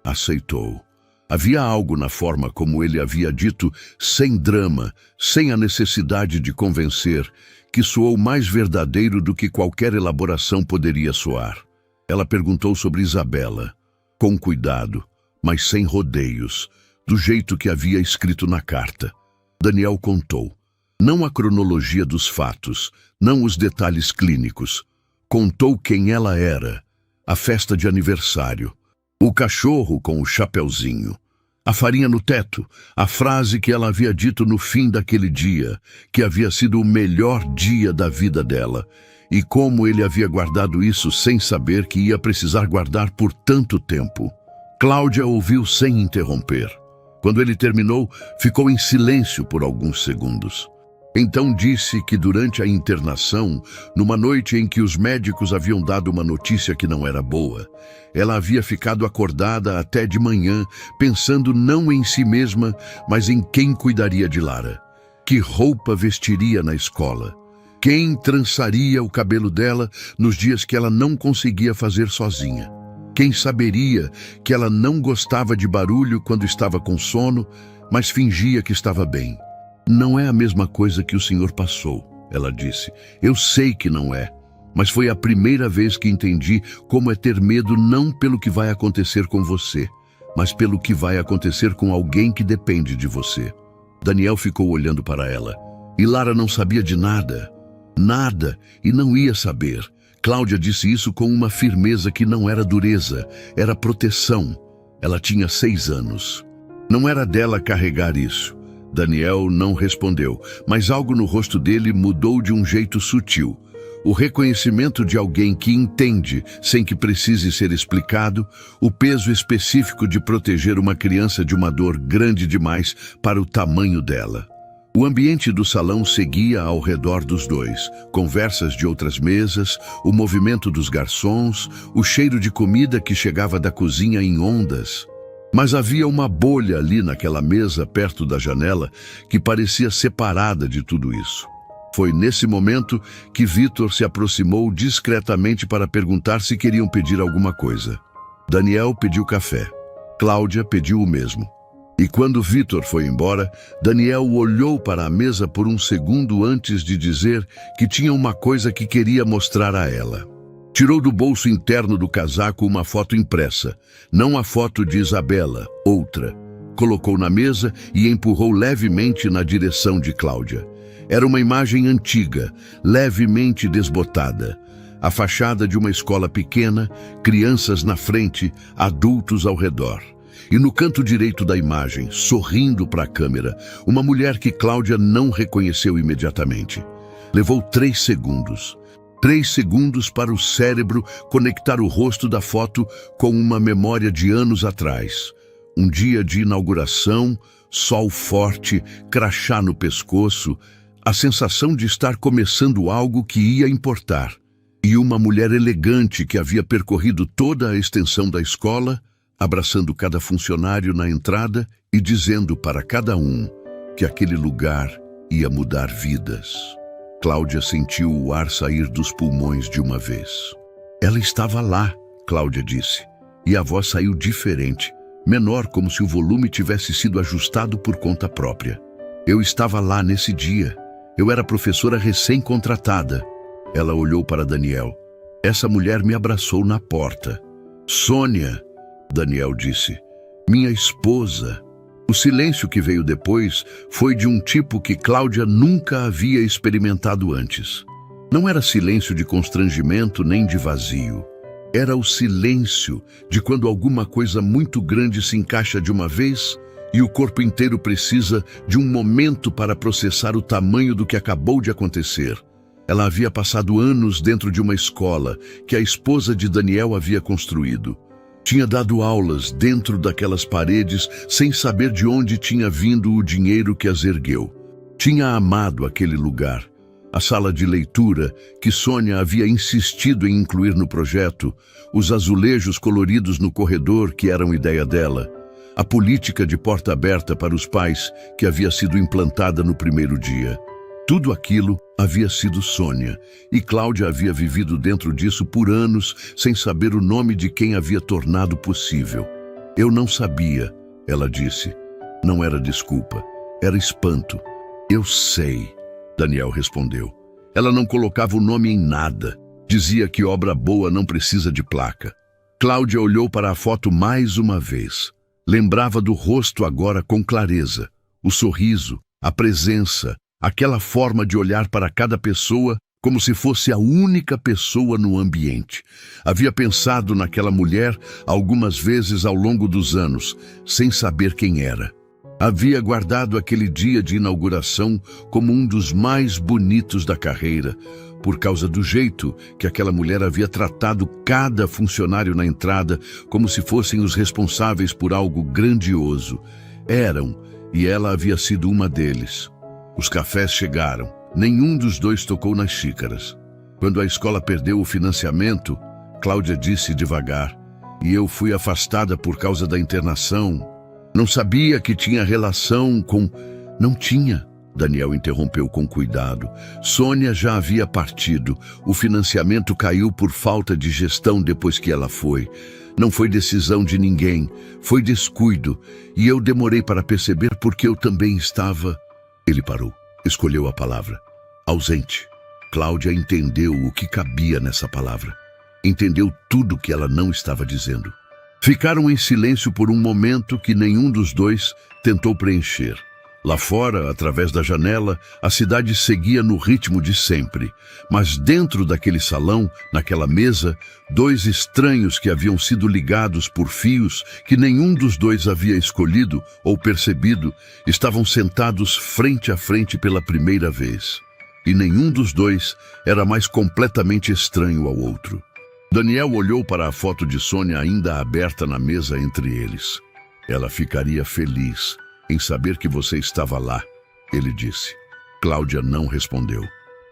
Speaker 1: Aceitou. Havia algo na forma como ele havia dito, sem drama, sem a necessidade de convencer, que soou mais verdadeiro do que qualquer elaboração poderia soar. Ela perguntou sobre Isabela, com cuidado, mas sem rodeios, do jeito que havia escrito na carta. Daniel contou. Não a cronologia dos fatos, não os detalhes clínicos. Contou quem ela era, a festa de aniversário, o cachorro com o chapeuzinho, a farinha no teto, a frase que ela havia dito no fim daquele dia, que havia sido o melhor dia da vida dela, e como ele havia guardado isso sem saber que ia precisar guardar por tanto tempo. Cláudia ouviu sem interromper. Quando ele terminou, ficou em silêncio por alguns segundos. Então disse que durante a internação, numa noite em que os médicos haviam dado uma notícia que não era boa, ela havia ficado acordada até de manhã, pensando não em si mesma, mas em quem cuidaria de Lara. Que roupa vestiria na escola? Quem trançaria o cabelo dela nos dias que ela não conseguia fazer sozinha? Quem saberia que ela não gostava de barulho quando estava com sono, mas fingia que estava bem? Não é a mesma coisa que o senhor passou, ela disse. Eu sei que não é, mas foi a primeira vez que entendi como é ter medo não pelo que vai acontecer com você, mas pelo que vai acontecer com alguém que depende de você. Daniel ficou olhando para ela. E Lara não sabia de nada. Nada, e não ia saber. Cláudia disse isso com uma firmeza que não era dureza, era proteção. Ela tinha 6 anos. Não era dela carregar isso. Daniel não respondeu, mas algo no rosto dele mudou de um jeito sutil. O reconhecimento de alguém que entende, sem que precise ser explicado, o peso específico de proteger uma criança de uma dor grande demais para o tamanho dela. O ambiente do salão seguia ao redor dos dois. Conversas de outras mesas, o movimento dos garçons, o cheiro de comida que chegava da cozinha em ondas. Mas havia uma bolha ali naquela mesa perto da janela que parecia separada de tudo isso. Foi nesse momento que Vitor se aproximou discretamente para perguntar se queriam pedir alguma coisa. Daniel pediu café. Cláudia pediu o mesmo. E quando Vitor foi embora, Daniel olhou para a mesa por um segundo antes de dizer que tinha uma coisa que queria mostrar a ela. Tirou do bolso interno do casaco uma foto impressa, não a foto de Isabela, outra. Colocou na mesa e empurrou levemente na direção de Cláudia. Era uma imagem antiga, levemente desbotada. A fachada de uma escola pequena, crianças na frente, adultos ao redor. E no canto direito da imagem, sorrindo para a câmera, uma mulher que Cláudia não reconheceu imediatamente. Levou 3 segundos. 3 segundos para o cérebro conectar o rosto da foto com uma memória de anos atrás. Um dia de inauguração, sol forte, crachá no pescoço, a sensação de estar começando algo que ia importar. E uma mulher elegante que havia percorrido toda a extensão da escola, abraçando cada funcionário na entrada e dizendo para cada um que aquele lugar ia mudar vidas. Cláudia sentiu o ar sair dos pulmões de uma vez. Ela estava lá, Cláudia disse, e a voz saiu diferente, menor, como se o volume tivesse sido ajustado por conta própria. Eu estava lá nesse dia. Eu era professora recém-contratada. Ela olhou para Daniel. Essa mulher me abraçou na porta. Sônia, Daniel disse, minha esposa. O silêncio que veio depois foi de um tipo que Cláudia nunca havia experimentado antes. Não era silêncio de constrangimento nem de vazio. Era o silêncio de quando alguma coisa muito grande se encaixa de uma vez e o corpo inteiro precisa de um momento para processar o tamanho do que acabou de acontecer. Ela havia passado anos dentro de uma escola que a esposa de Daniel havia construído. Tinha dado aulas dentro daquelas paredes sem saber de onde tinha vindo o dinheiro que as ergueu. Tinha amado aquele lugar. A sala de leitura, que Sônia havia insistido em incluir no projeto, os azulejos coloridos no corredor, que eram ideia dela, a política de porta aberta para os pais, que havia sido implantada no primeiro dia. Tudo aquilo havia sido Sônia, e Cláudia havia vivido dentro disso por anos, sem saber o nome de quem havia tornado possível. Eu não sabia, ela disse. Não era desculpa, era espanto. Eu sei, Daniel respondeu. Ela não colocava o nome em nada. Dizia que obra boa não precisa de placa. Cláudia olhou para a foto mais uma vez. Lembrava do rosto agora com clareza. O sorriso, a presença, aquela forma de olhar para cada pessoa como se fosse a única pessoa no ambiente. Havia pensado naquela mulher algumas vezes ao longo dos anos, sem saber quem era. Havia guardado aquele dia de inauguração como um dos mais bonitos da carreira, por causa do jeito que aquela mulher havia tratado cada funcionário na entrada como se fossem os responsáveis por algo grandioso. Eram, e ela havia sido uma deles. Os cafés chegaram. Nenhum dos dois tocou nas xícaras. Quando a escola perdeu o financiamento, Cláudia disse devagar, e eu fui afastada por causa da internação. Não sabia que tinha relação com... Não tinha. Daniel interrompeu com cuidado. Sônia já havia partido. O financiamento caiu por falta de gestão depois que ela foi. Não foi decisão de ninguém, foi descuido. E eu demorei para perceber porque eu também estava... Ele parou, escolheu a palavra. Ausente. Cláudia entendeu o que cabia nessa palavra. Entendeu tudo que ela não estava dizendo. Ficaram em silêncio por um momento que nenhum dos dois tentou preencher. Lá fora, através da janela, a cidade seguia no ritmo de sempre. Mas dentro daquele salão, naquela mesa, dois estranhos que haviam sido ligados por fios que nenhum dos dois havia escolhido ou percebido, estavam sentados frente a frente pela primeira vez. E nenhum dos dois era mais completamente estranho ao outro. Daniel olhou para a foto de Sônia ainda aberta na mesa entre eles. Ela ficaria feliz em saber que você estava lá, ele disse. Cláudia não respondeu,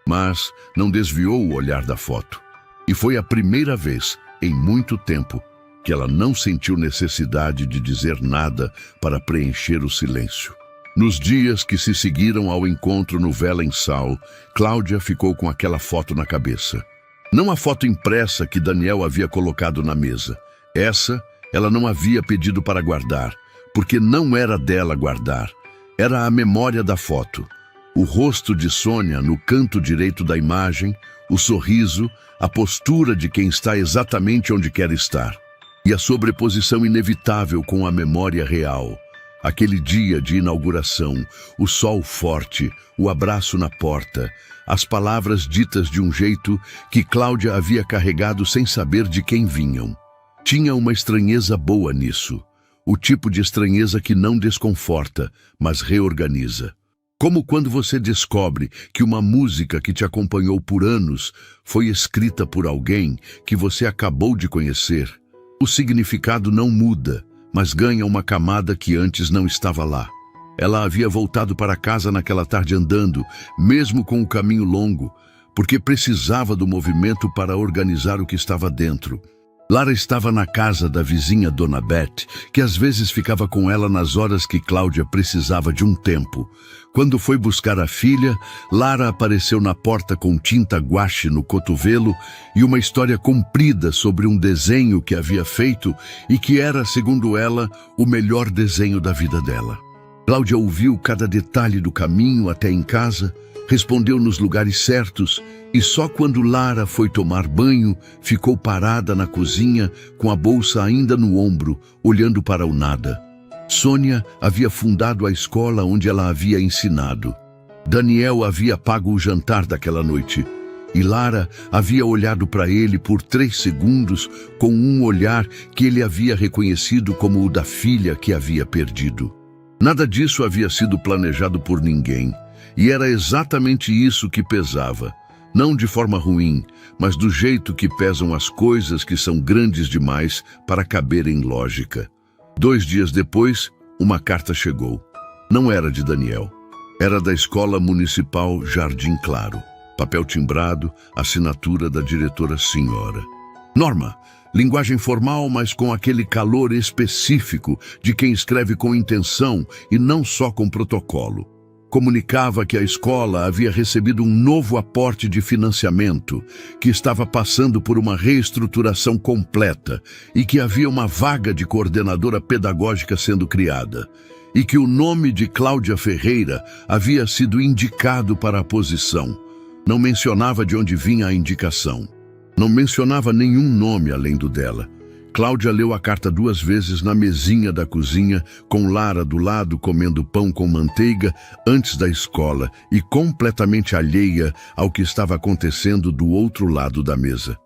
Speaker 1: mas não desviou o olhar da foto. E foi a primeira vez, em muito tempo, que ela não sentiu necessidade de dizer nada para preencher o silêncio. Nos dias que se seguiram ao encontro no Velensal, Cláudia ficou com aquela foto na cabeça. Não a foto impressa que Daniel havia colocado na mesa. Essa, ela não havia pedido para guardar, porque não era dela guardar. Era a memória da foto. O rosto de Sônia no canto direito da imagem, o sorriso, a postura de quem está exatamente onde quer estar. E a sobreposição inevitável com a memória real. Aquele dia de inauguração, o sol forte, o abraço na porta, as palavras ditas de um jeito que Cláudia havia carregado sem saber de quem vinham. Tinha uma estranheza boa nisso. O tipo de estranheza que não desconforta, mas reorganiza. Como quando você descobre que uma música que te acompanhou por anos foi escrita por alguém que você acabou de conhecer. O significado não muda, mas ganha uma camada que antes não estava lá. Ela havia voltado para casa naquela tarde andando, mesmo com o caminho longo, porque precisava do movimento para organizar o que estava dentro. Lara estava na casa da vizinha Dona Beth, que às vezes ficava com ela nas horas que Cláudia precisava de um tempo. Quando foi buscar a filha, Lara apareceu na porta com tinta guache no cotovelo e uma história comprida sobre um desenho que havia feito e que era, segundo ela, o melhor desenho da vida dela. Cláudia ouviu cada detalhe do caminho até em casa, respondeu nos lugares certos e só quando Lara foi tomar banho, ficou parada na cozinha com a bolsa ainda no ombro, olhando para o nada. Sônia havia fundado a escola onde ela havia ensinado. Daniel havia pago o jantar daquela noite. E Lara havia olhado para ele por 3 segundos com um olhar que ele havia reconhecido como o da filha que havia perdido. Nada disso havia sido planejado por ninguém. E era exatamente isso que pesava. Não de forma ruim, mas do jeito que pesam as coisas que são grandes demais para caber em lógica. 2 dias depois, uma carta chegou. Não era de Daniel. Era da Escola Municipal Jardim Claro. Papel timbrado, assinatura da diretora Senhora. Norma, linguagem formal, mas com aquele calor específico de quem escreve com intenção e não só com protocolo. Comunicava que a escola havia recebido um novo aporte de financiamento, que estava passando por uma reestruturação completa e que havia uma vaga de coordenadora pedagógica sendo criada, e que o nome de Cláudia Ferreira havia sido indicado para a posição. Não mencionava de onde vinha a indicação. Não mencionava nenhum nome além do dela. Cláudia leu a carta 2 vezes na mesinha da cozinha, com Lara do lado comendo pão com manteiga antes da escola e completamente alheia ao que estava acontecendo do outro lado da mesa.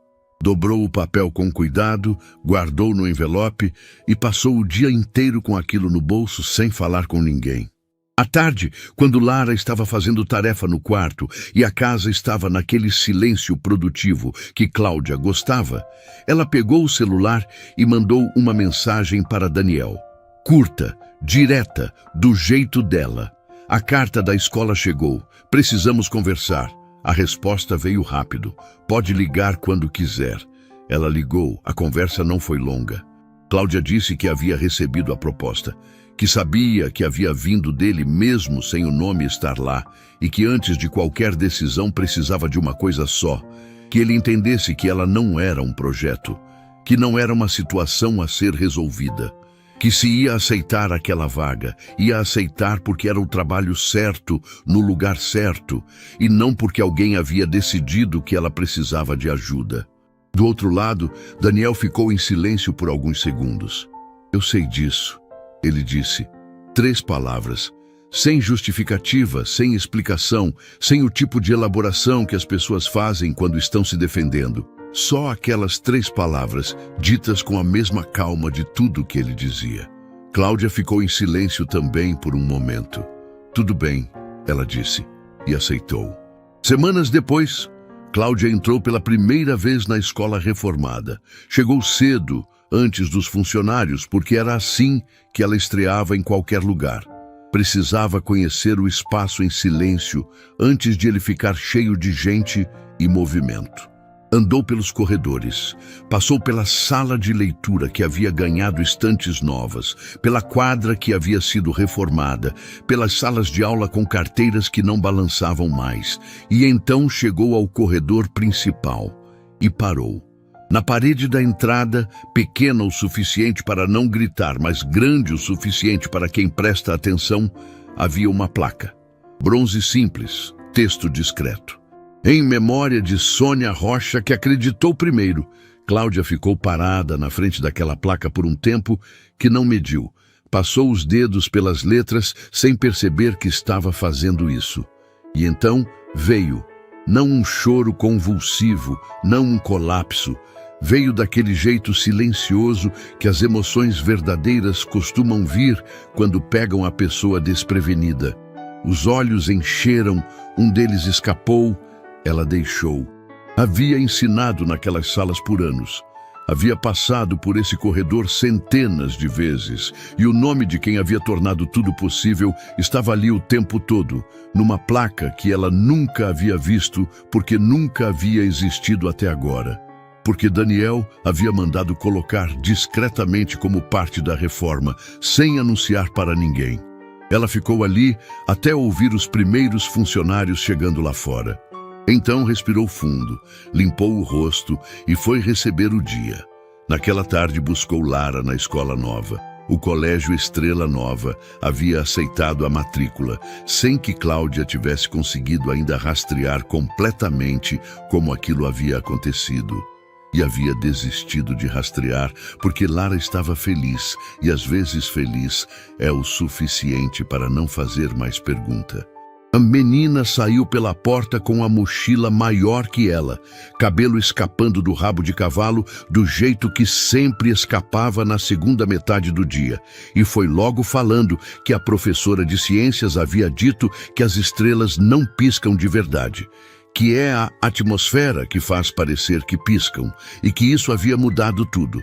Speaker 1: Dobrou o papel com cuidado, guardou no envelope e passou o dia inteiro com aquilo no bolso sem falar com ninguém. À tarde, quando Lara estava fazendo tarefa no quarto e a casa estava naquele silêncio produtivo que Cláudia gostava, ela pegou o celular e mandou uma mensagem para Daniel. Curta, direta, do jeito dela. A carta da escola chegou. Precisamos conversar. A resposta veio rápido. Pode ligar quando quiser. Ela ligou. A conversa não foi longa. Cláudia disse que havia recebido a proposta, que sabia que havia vindo dele mesmo sem o nome estar lá e que antes de qualquer decisão precisava de uma coisa só, que ele entendesse que ela não era um projeto, que não era uma situação a ser resolvida, que se ia aceitar aquela vaga, ia aceitar porque era o trabalho certo, no lugar certo, e não porque alguém havia decidido que ela precisava de ajuda. Do outro lado, Daniel ficou em silêncio por alguns segundos. Eu sei disso, ele disse. 3 palavras, sem justificativa, sem explicação, sem o tipo de elaboração que as pessoas fazem quando estão se defendendo. Só aquelas 3 palavras, ditas com a mesma calma de tudo que ele dizia. Cláudia ficou em silêncio também por um momento. Tudo bem, ela disse, e aceitou. Semanas depois, Cláudia entrou pela primeira vez na escola reformada. Chegou cedo, antes dos funcionários, porque era assim que ela estreava em qualquer lugar. Precisava conhecer o espaço em silêncio antes de ele ficar cheio de gente e movimento. Andou pelos corredores, passou pela sala de leitura que havia ganhado estantes novas, pela quadra que havia sido reformada, pelas salas de aula com carteiras que não balançavam mais, e então chegou ao corredor principal e parou. Na parede da entrada, pequena o suficiente para não gritar, mas grande o suficiente para quem presta atenção, havia uma placa. Bronze simples, texto discreto. Em memória de Sônia Rocha, que acreditou primeiro. Cláudia ficou parada na frente daquela placa por um tempo que não mediu. Passou os dedos pelas letras sem perceber que estava fazendo isso. E então veio, não um choro convulsivo, não um colapso. Veio daquele jeito silencioso que as emoções verdadeiras costumam vir quando pegam a pessoa desprevenida. Os olhos encheram, um deles escapou. Ela deixou. Havia ensinado naquelas salas por anos. Havia passado por esse corredor centenas de vezes, e o nome de quem havia tornado tudo possível estava ali o tempo todo, numa placa que ela nunca havia visto porque nunca havia existido até agora. Porque Daniel havia mandado colocar discretamente como parte da reforma, sem anunciar para ninguém. Ela ficou ali até ouvir os primeiros funcionários chegando lá fora. Então respirou fundo, limpou o rosto e foi receber o dia. Naquela tarde buscou Lara na escola nova. O colégio Estrela Nova havia aceitado a matrícula, sem que Cláudia tivesse conseguido ainda rastrear completamente como aquilo havia acontecido. E havia desistido de rastrear porque Lara estava feliz, e às vezes feliz é o suficiente para não fazer mais pergunta. A menina saiu pela porta com a mochila maior que ela, cabelo escapando do rabo de cavalo do jeito que sempre escapava na segunda metade do dia, e foi logo falando que a professora de ciências havia dito que as estrelas não piscam de verdade, que é a atmosfera que faz parecer que piscam, e que isso havia mudado tudo.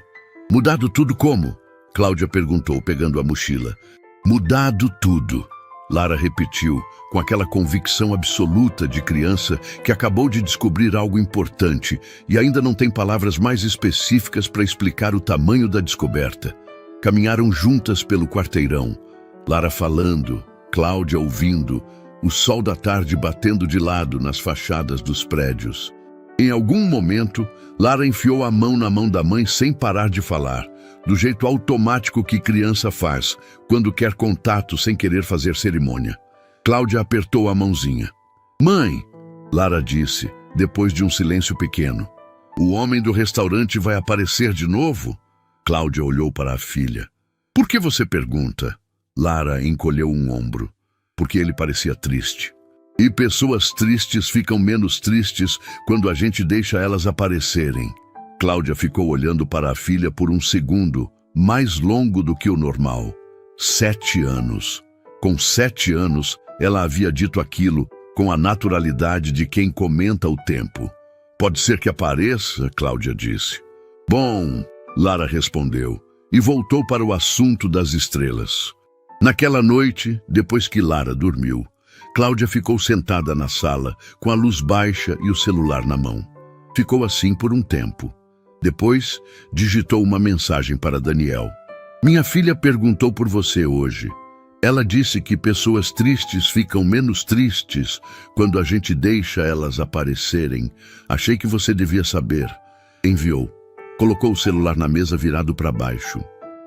Speaker 1: Mudado tudo como? Cláudia perguntou, pegando a mochila. Mudado tudo. Lara repetiu, com aquela convicção absoluta de criança que acabou de descobrir algo importante e ainda não tem palavras mais específicas para explicar o tamanho da descoberta. Caminharam juntas pelo quarteirão, Lara falando, Cláudia ouvindo, o sol da tarde batendo de lado nas fachadas dos prédios. Em algum momento, Lara enfiou a mão na mão da mãe sem parar de falar, do jeito automático que criança faz, quando quer contato sem querer fazer cerimônia. Cláudia apertou a mãozinha. Mãe, Lara disse, depois de um silêncio pequeno. O homem do restaurante vai aparecer de novo? Cláudia olhou para a filha. Por que você pergunta? Lara encolheu um ombro, porque ele parecia triste. E pessoas tristes ficam menos tristes quando a gente deixa elas aparecerem. Cláudia ficou olhando para a filha por um segundo, mais longo do que o normal. 7 anos. Com 7 anos, ela havia dito aquilo com a naturalidade de quem comenta o tempo. Pode ser que apareça, Cláudia disse. Bom, Lara respondeu, e voltou para o assunto das estrelas. Naquela noite, depois que Lara dormiu, Cláudia ficou sentada na sala, com a luz baixa e o celular na mão. Ficou assim por um tempo. Depois, digitou uma mensagem para Daniel. Minha filha perguntou por você hoje. Ela disse que pessoas tristes ficam menos tristes quando a gente deixa elas aparecerem. Achei que você devia saber. Enviou. Colocou o celular na mesa virado para baixo.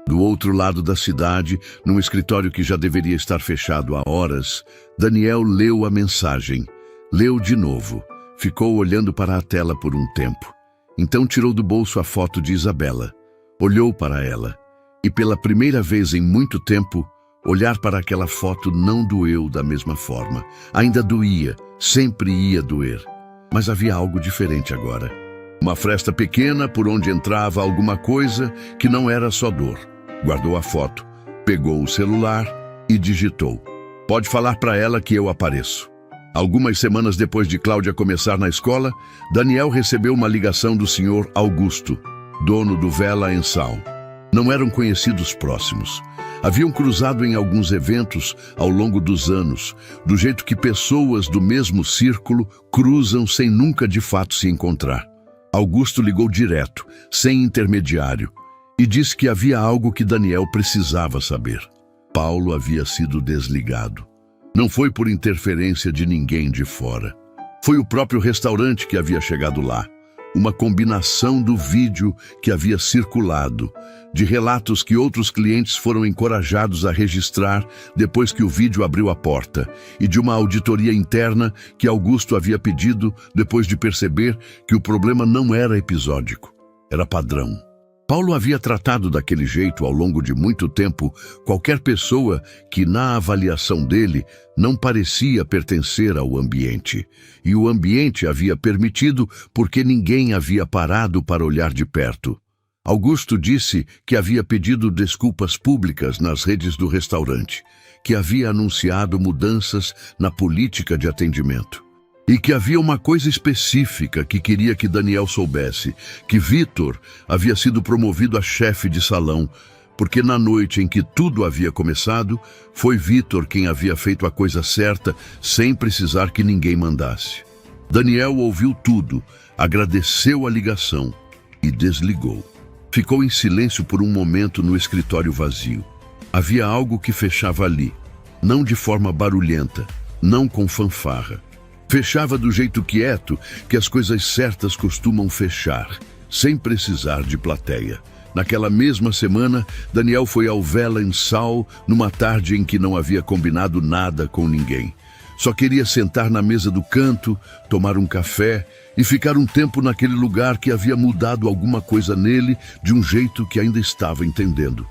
Speaker 1: Do outro lado da cidade, num escritório que já deveria estar fechado há horas, Daniel leu a mensagem. Leu de novo. Ficou olhando para a tela por um tempo. Então tirou do bolso a foto de Isabela. Olhou para ela. E pela primeira vez em muito tempo, olhar para aquela foto não doeu da mesma forma. Ainda doía, sempre ia doer. Mas havia algo diferente agora. Uma fresta pequena por onde entrava alguma coisa que não era só dor. Guardou a foto, pegou o celular e digitou. Pode falar para ela que eu apareço. Algumas semanas depois de Cláudia começar na escola, Daniel recebeu uma ligação do Sr. Augusto, dono do Vela em Sal. Não eram conhecidos próximos. Haviam cruzado em alguns eventos ao longo dos anos, do jeito que pessoas do mesmo círculo cruzam sem nunca de fato se encontrar. Augusto ligou direto, sem intermediário, e disse que havia algo que Daniel precisava saber. Paulo havia sido desligado. Não foi por interferência de ninguém de fora. Foi o próprio restaurante que havia chegado lá. Uma combinação do vídeo que havia circulado, de relatos que outros clientes foram encorajados a registrar depois que o vídeo abriu a porta, e de uma auditoria interna que Augusto havia pedido depois de perceber que o problema não era episódico, era padrão. Paulo havia tratado daquele jeito ao longo de muito tempo qualquer pessoa que, na avaliação dele, não parecia pertencer ao ambiente. E o ambiente havia permitido porque ninguém havia parado para olhar de perto. Augusto disse que havia pedido desculpas públicas nas redes do restaurante, que havia anunciado mudanças na política de atendimento. E que havia uma coisa específica que queria que Daniel soubesse, que Vitor havia sido promovido a chefe de salão, porque na noite em que tudo havia começado, foi Vitor quem havia feito a coisa certa sem precisar que ninguém mandasse. Daniel ouviu tudo, agradeceu a ligação e desligou. Ficou em silêncio por um momento no escritório vazio. Havia algo que fechava ali, não de forma barulhenta, não com fanfarra. Fechava do jeito quieto que as coisas certas costumam fechar, sem precisar de plateia. Naquela mesma semana, Daniel foi ao Vela em Sal numa tarde em que não havia combinado nada com ninguém. Só queria sentar na mesa do canto, tomar um café e ficar um tempo naquele lugar que havia mudado alguma coisa nele de um jeito que ainda estava entendendo.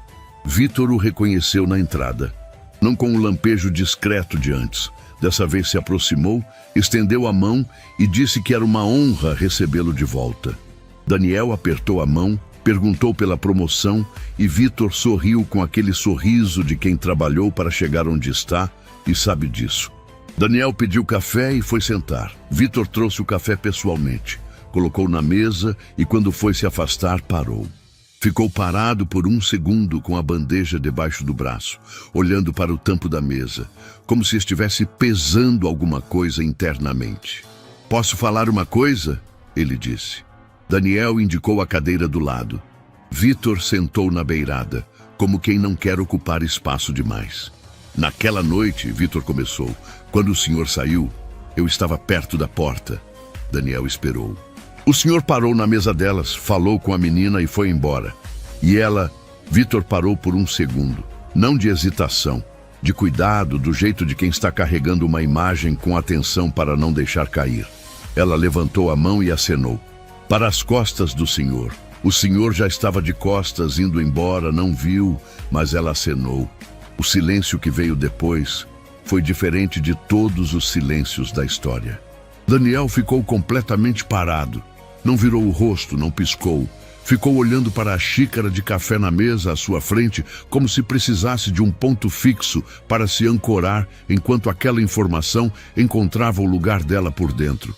Speaker 1: Vitor o reconheceu na entrada, não com o lampejo discreto de antes. Dessa vez se aproximou, estendeu a mão e disse que era uma honra recebê-lo de volta. Daniel apertou a mão, perguntou pela promoção e Vitor sorriu com aquele sorriso de quem trabalhou para chegar onde está e sabe disso. Daniel pediu café e foi sentar. Vitor trouxe o café pessoalmente, colocou na mesa e quando foi se afastar, parou. Ficou parado por um segundo com a bandeja debaixo do braço, olhando para o tampo da mesa, como se estivesse pesando alguma coisa internamente. Posso falar uma coisa? Ele disse. Daniel indicou a cadeira do lado. Vitor sentou na beirada, como quem não quer ocupar espaço demais. Naquela noite, Vitor começou, quando o senhor saiu, eu estava perto da porta. Daniel esperou. O senhor parou na mesa delas, falou com a menina e foi embora. E ela, Vitor parou por um segundo, não de hesitação, de cuidado, do jeito de quem está carregando uma imagem com atenção para não deixar cair. Ela levantou a mão e acenou. Para as costas do senhor. O senhor já estava de costas, indo embora, não viu, mas ela acenou. O silêncio que veio depois foi diferente de todos os silêncios da história. Daniel ficou completamente parado. Não virou o rosto, não piscou. Ficou olhando para a xícara de café na mesa à sua frente, como se precisasse de um ponto fixo para se ancorar enquanto aquela informação encontrava o lugar dela por dentro.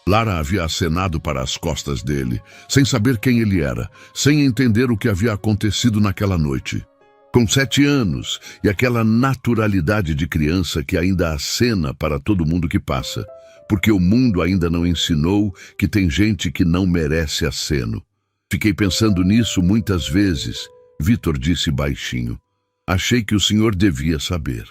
Speaker 1: Lara havia acenado para as costas dele, sem saber quem ele era, sem entender o que havia acontecido naquela noite. Com 7 anos e aquela naturalidade de criança que ainda acena para todo mundo que passa, porque o mundo ainda não ensinou que tem gente que não merece aceno. Fiquei pensando nisso muitas vezes, Vitor disse baixinho. Achei que o senhor devia saber.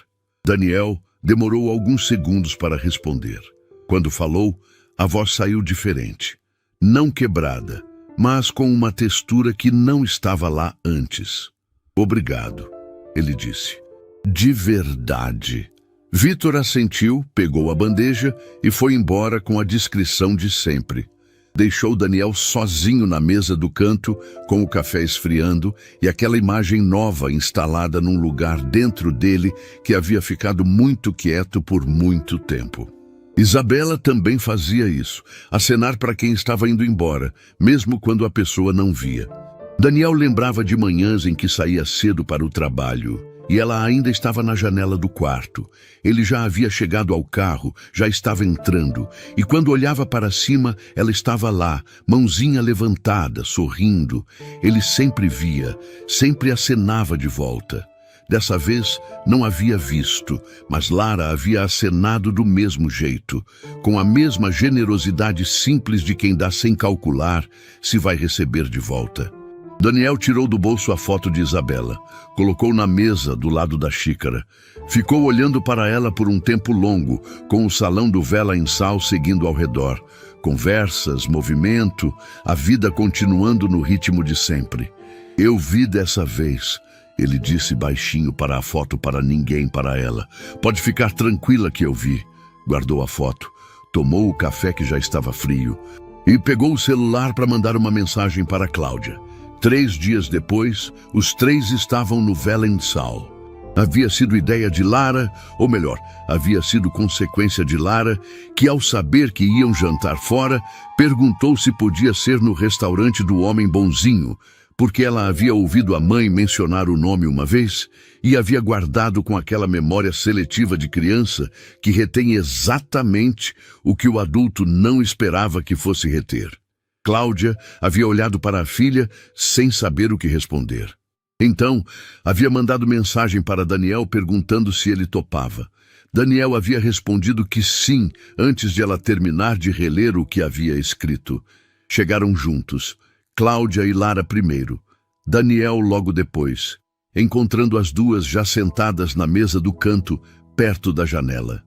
Speaker 1: Daniel demorou alguns segundos para responder. Quando falou, a voz saiu diferente. Não quebrada, mas com uma textura que não estava lá antes. Obrigado, ele disse. De verdade. Vitor assentiu, pegou a bandeja e foi embora com a discrição de sempre. Deixou Daniel sozinho na mesa do canto, com o café esfriando e aquela imagem nova instalada num lugar dentro dele que havia ficado muito quieto por muito tempo. Isabela também fazia isso, acenar para quem estava indo embora, mesmo quando a pessoa não via. Daniel lembrava de manhãs em que saía cedo para o trabalho, e ela ainda estava na janela do quarto. Ele já havia chegado ao carro, já estava entrando, e quando olhava para cima, ela estava lá, mãozinha levantada, sorrindo. Ele sempre via, sempre acenava de volta. Dessa vez, não havia visto, mas Lara havia acenado do mesmo jeito, com a mesma generosidade simples de quem dá sem calcular se vai receber de volta. Daniel tirou do bolso a foto de Isabela, colocou na mesa do lado da xícara. Ficou olhando para ela por um tempo longo, com o salão do Vela em Sal seguindo ao redor. Conversas, movimento, a vida continuando no ritmo de sempre. Eu vi dessa vez, ele disse baixinho para a foto para ninguém, para ela. Pode ficar tranquila que eu vi. Guardou a foto, tomou o café que já estava frio e pegou o celular para mandar uma mensagem para Cláudia. 3 dias depois, os 3 estavam no Vela em Sal. Havia sido ideia de Lara, ou melhor, havia sido consequência de Lara, que ao saber que iam jantar fora, perguntou se podia ser no restaurante do Homem Bonzinho, porque ela havia ouvido a mãe mencionar o nome uma vez e havia guardado com aquela memória seletiva de criança que retém exatamente o que o adulto não esperava que fosse reter. Cláudia havia olhado para a filha sem saber o que responder. Então, havia mandado mensagem para Daniel perguntando se ele topava. Daniel havia respondido que sim, antes de ela terminar de reler o que havia escrito. Chegaram juntos, Cláudia e Lara primeiro, Daniel logo depois, encontrando as duas já sentadas na mesa do canto, perto da janela.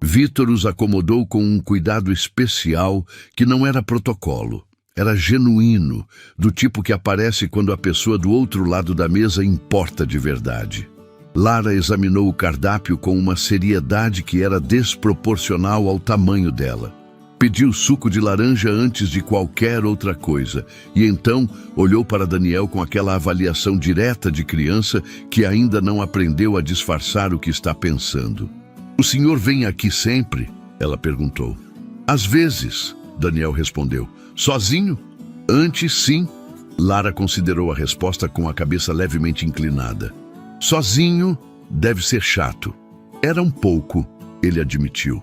Speaker 1: Vitor os acomodou com um cuidado especial que não era protocolo. Era genuíno, do tipo que aparece quando a pessoa do outro lado da mesa importa de verdade. Lara examinou o cardápio com uma seriedade que era desproporcional ao tamanho dela. Pediu suco de laranja antes de qualquer outra coisa, e então olhou para Daniel com aquela avaliação direta de criança que ainda não aprendeu a disfarçar o que está pensando. "O senhor vem aqui sempre?" ela perguntou. "Às vezes", Daniel respondeu. "Sozinho?" "Antes, sim." Lara considerou a resposta com a cabeça levemente inclinada. "Sozinho deve ser chato." "Era um pouco", ele admitiu.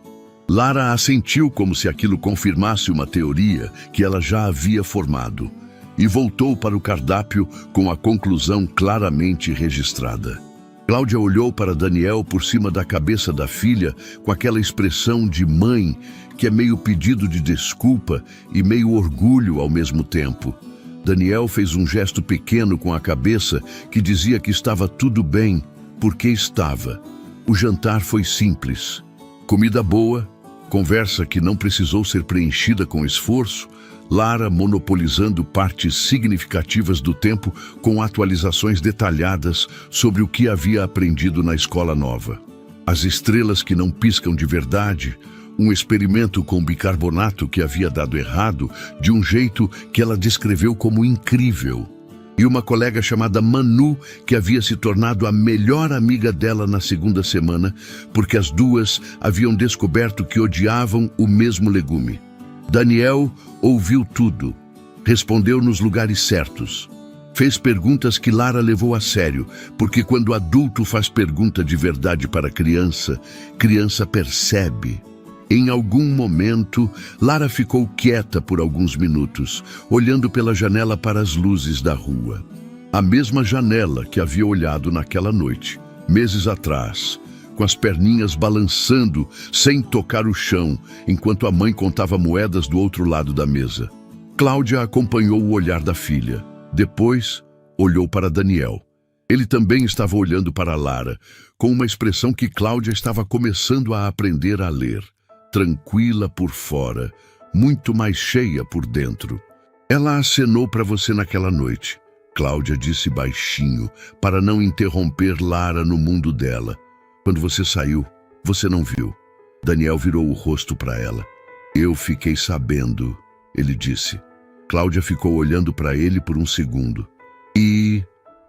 Speaker 1: Lara assentiu como se aquilo confirmasse uma teoria que ela já havia formado, e voltou para o cardápio com a conclusão claramente registrada. Cláudia olhou para Daniel por cima da cabeça da filha com aquela expressão de mãe que é meio pedido de desculpa e meio orgulho ao mesmo tempo. Daniel fez um gesto pequeno com a cabeça que dizia que estava tudo bem, porque estava. O jantar foi simples. Comida boa, conversa que não precisou ser preenchida com esforço, Lara monopolizando partes significativas do tempo com atualizações detalhadas sobre o que havia aprendido na escola nova. As estrelas que não piscam de verdade, um experimento com bicarbonato que havia dado errado de um jeito que ela descreveu como incrível. E uma colega chamada Manu, que havia se tornado a melhor amiga dela na segunda semana, porque as duas haviam descoberto que odiavam o mesmo legume. Daniel ouviu tudo, respondeu nos lugares certos. Fez perguntas que Lara levou a sério, porque quando adulto faz pergunta de verdade para criança, criança percebe. Em algum momento, Lara ficou quieta por alguns minutos, olhando pela janela para as luzes da rua. A mesma janela que havia olhado naquela noite, meses atrás, com as perninhas balançando sem tocar o chão, enquanto a mãe contava moedas do outro lado da mesa. Cláudia acompanhou o olhar da filha. Depois, olhou para Daniel. Ele também estava olhando para Lara, com uma expressão que Cláudia estava começando a aprender a ler. Tranquila por fora, muito mais cheia por dentro. Ela acenou para você naquela noite. Cláudia disse baixinho, para não interromper Lara no mundo dela. Quando você saiu, você não viu. Daniel virou o rosto para ela. Eu fiquei sabendo, ele disse. Cláudia ficou olhando para ele por um segundo. E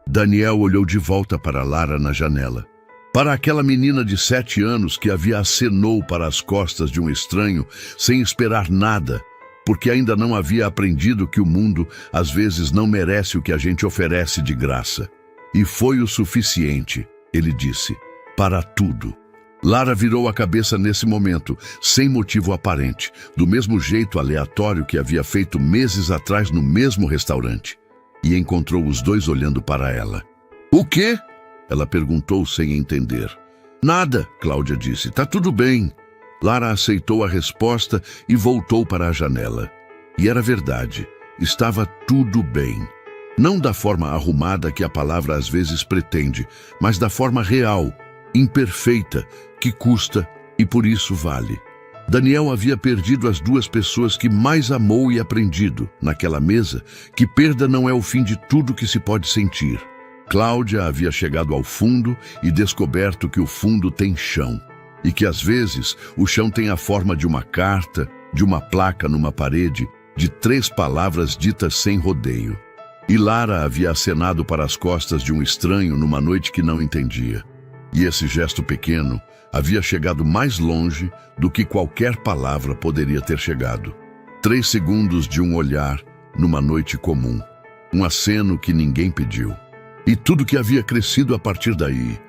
Speaker 1: Daniel olhou de volta para Lara na janela. Para aquela menina de 7 anos que acenou para as costas de um estranho sem esperar nada, porque ainda não havia aprendido que o mundo às vezes não merece o que a gente oferece de graça. E foi o suficiente, ele disse, para tudo. Lara virou a cabeça nesse momento, sem motivo aparente, do mesmo jeito aleatório que havia feito meses atrás no mesmo restaurante, e encontrou os dois olhando para ela. O quê? Ela perguntou sem entender. Nada, Cláudia disse, tá tudo bem. Lara aceitou a resposta e voltou para a janela. E era verdade, estava tudo bem. Não da forma arrumada que a palavra às vezes pretende, mas da forma real, imperfeita, que custa e por isso vale. Daniel havia perdido as 2 pessoas que mais amou e aprendido, naquela mesa, que perda não é o fim de tudo que se pode sentir. Cláudia havia chegado ao fundo e descoberto que o fundo tem chão. E que às vezes o chão tem a forma de uma carta, de uma placa numa parede, de 3 palavras ditas sem rodeio. E Lara havia acenado para as costas de um estranho numa noite que não entendia. E esse gesto pequeno havia chegado mais longe do que qualquer palavra poderia ter chegado. 3 segundos de um olhar numa noite comum. Um aceno que ninguém pediu. E tudo que havia crescido a partir daí,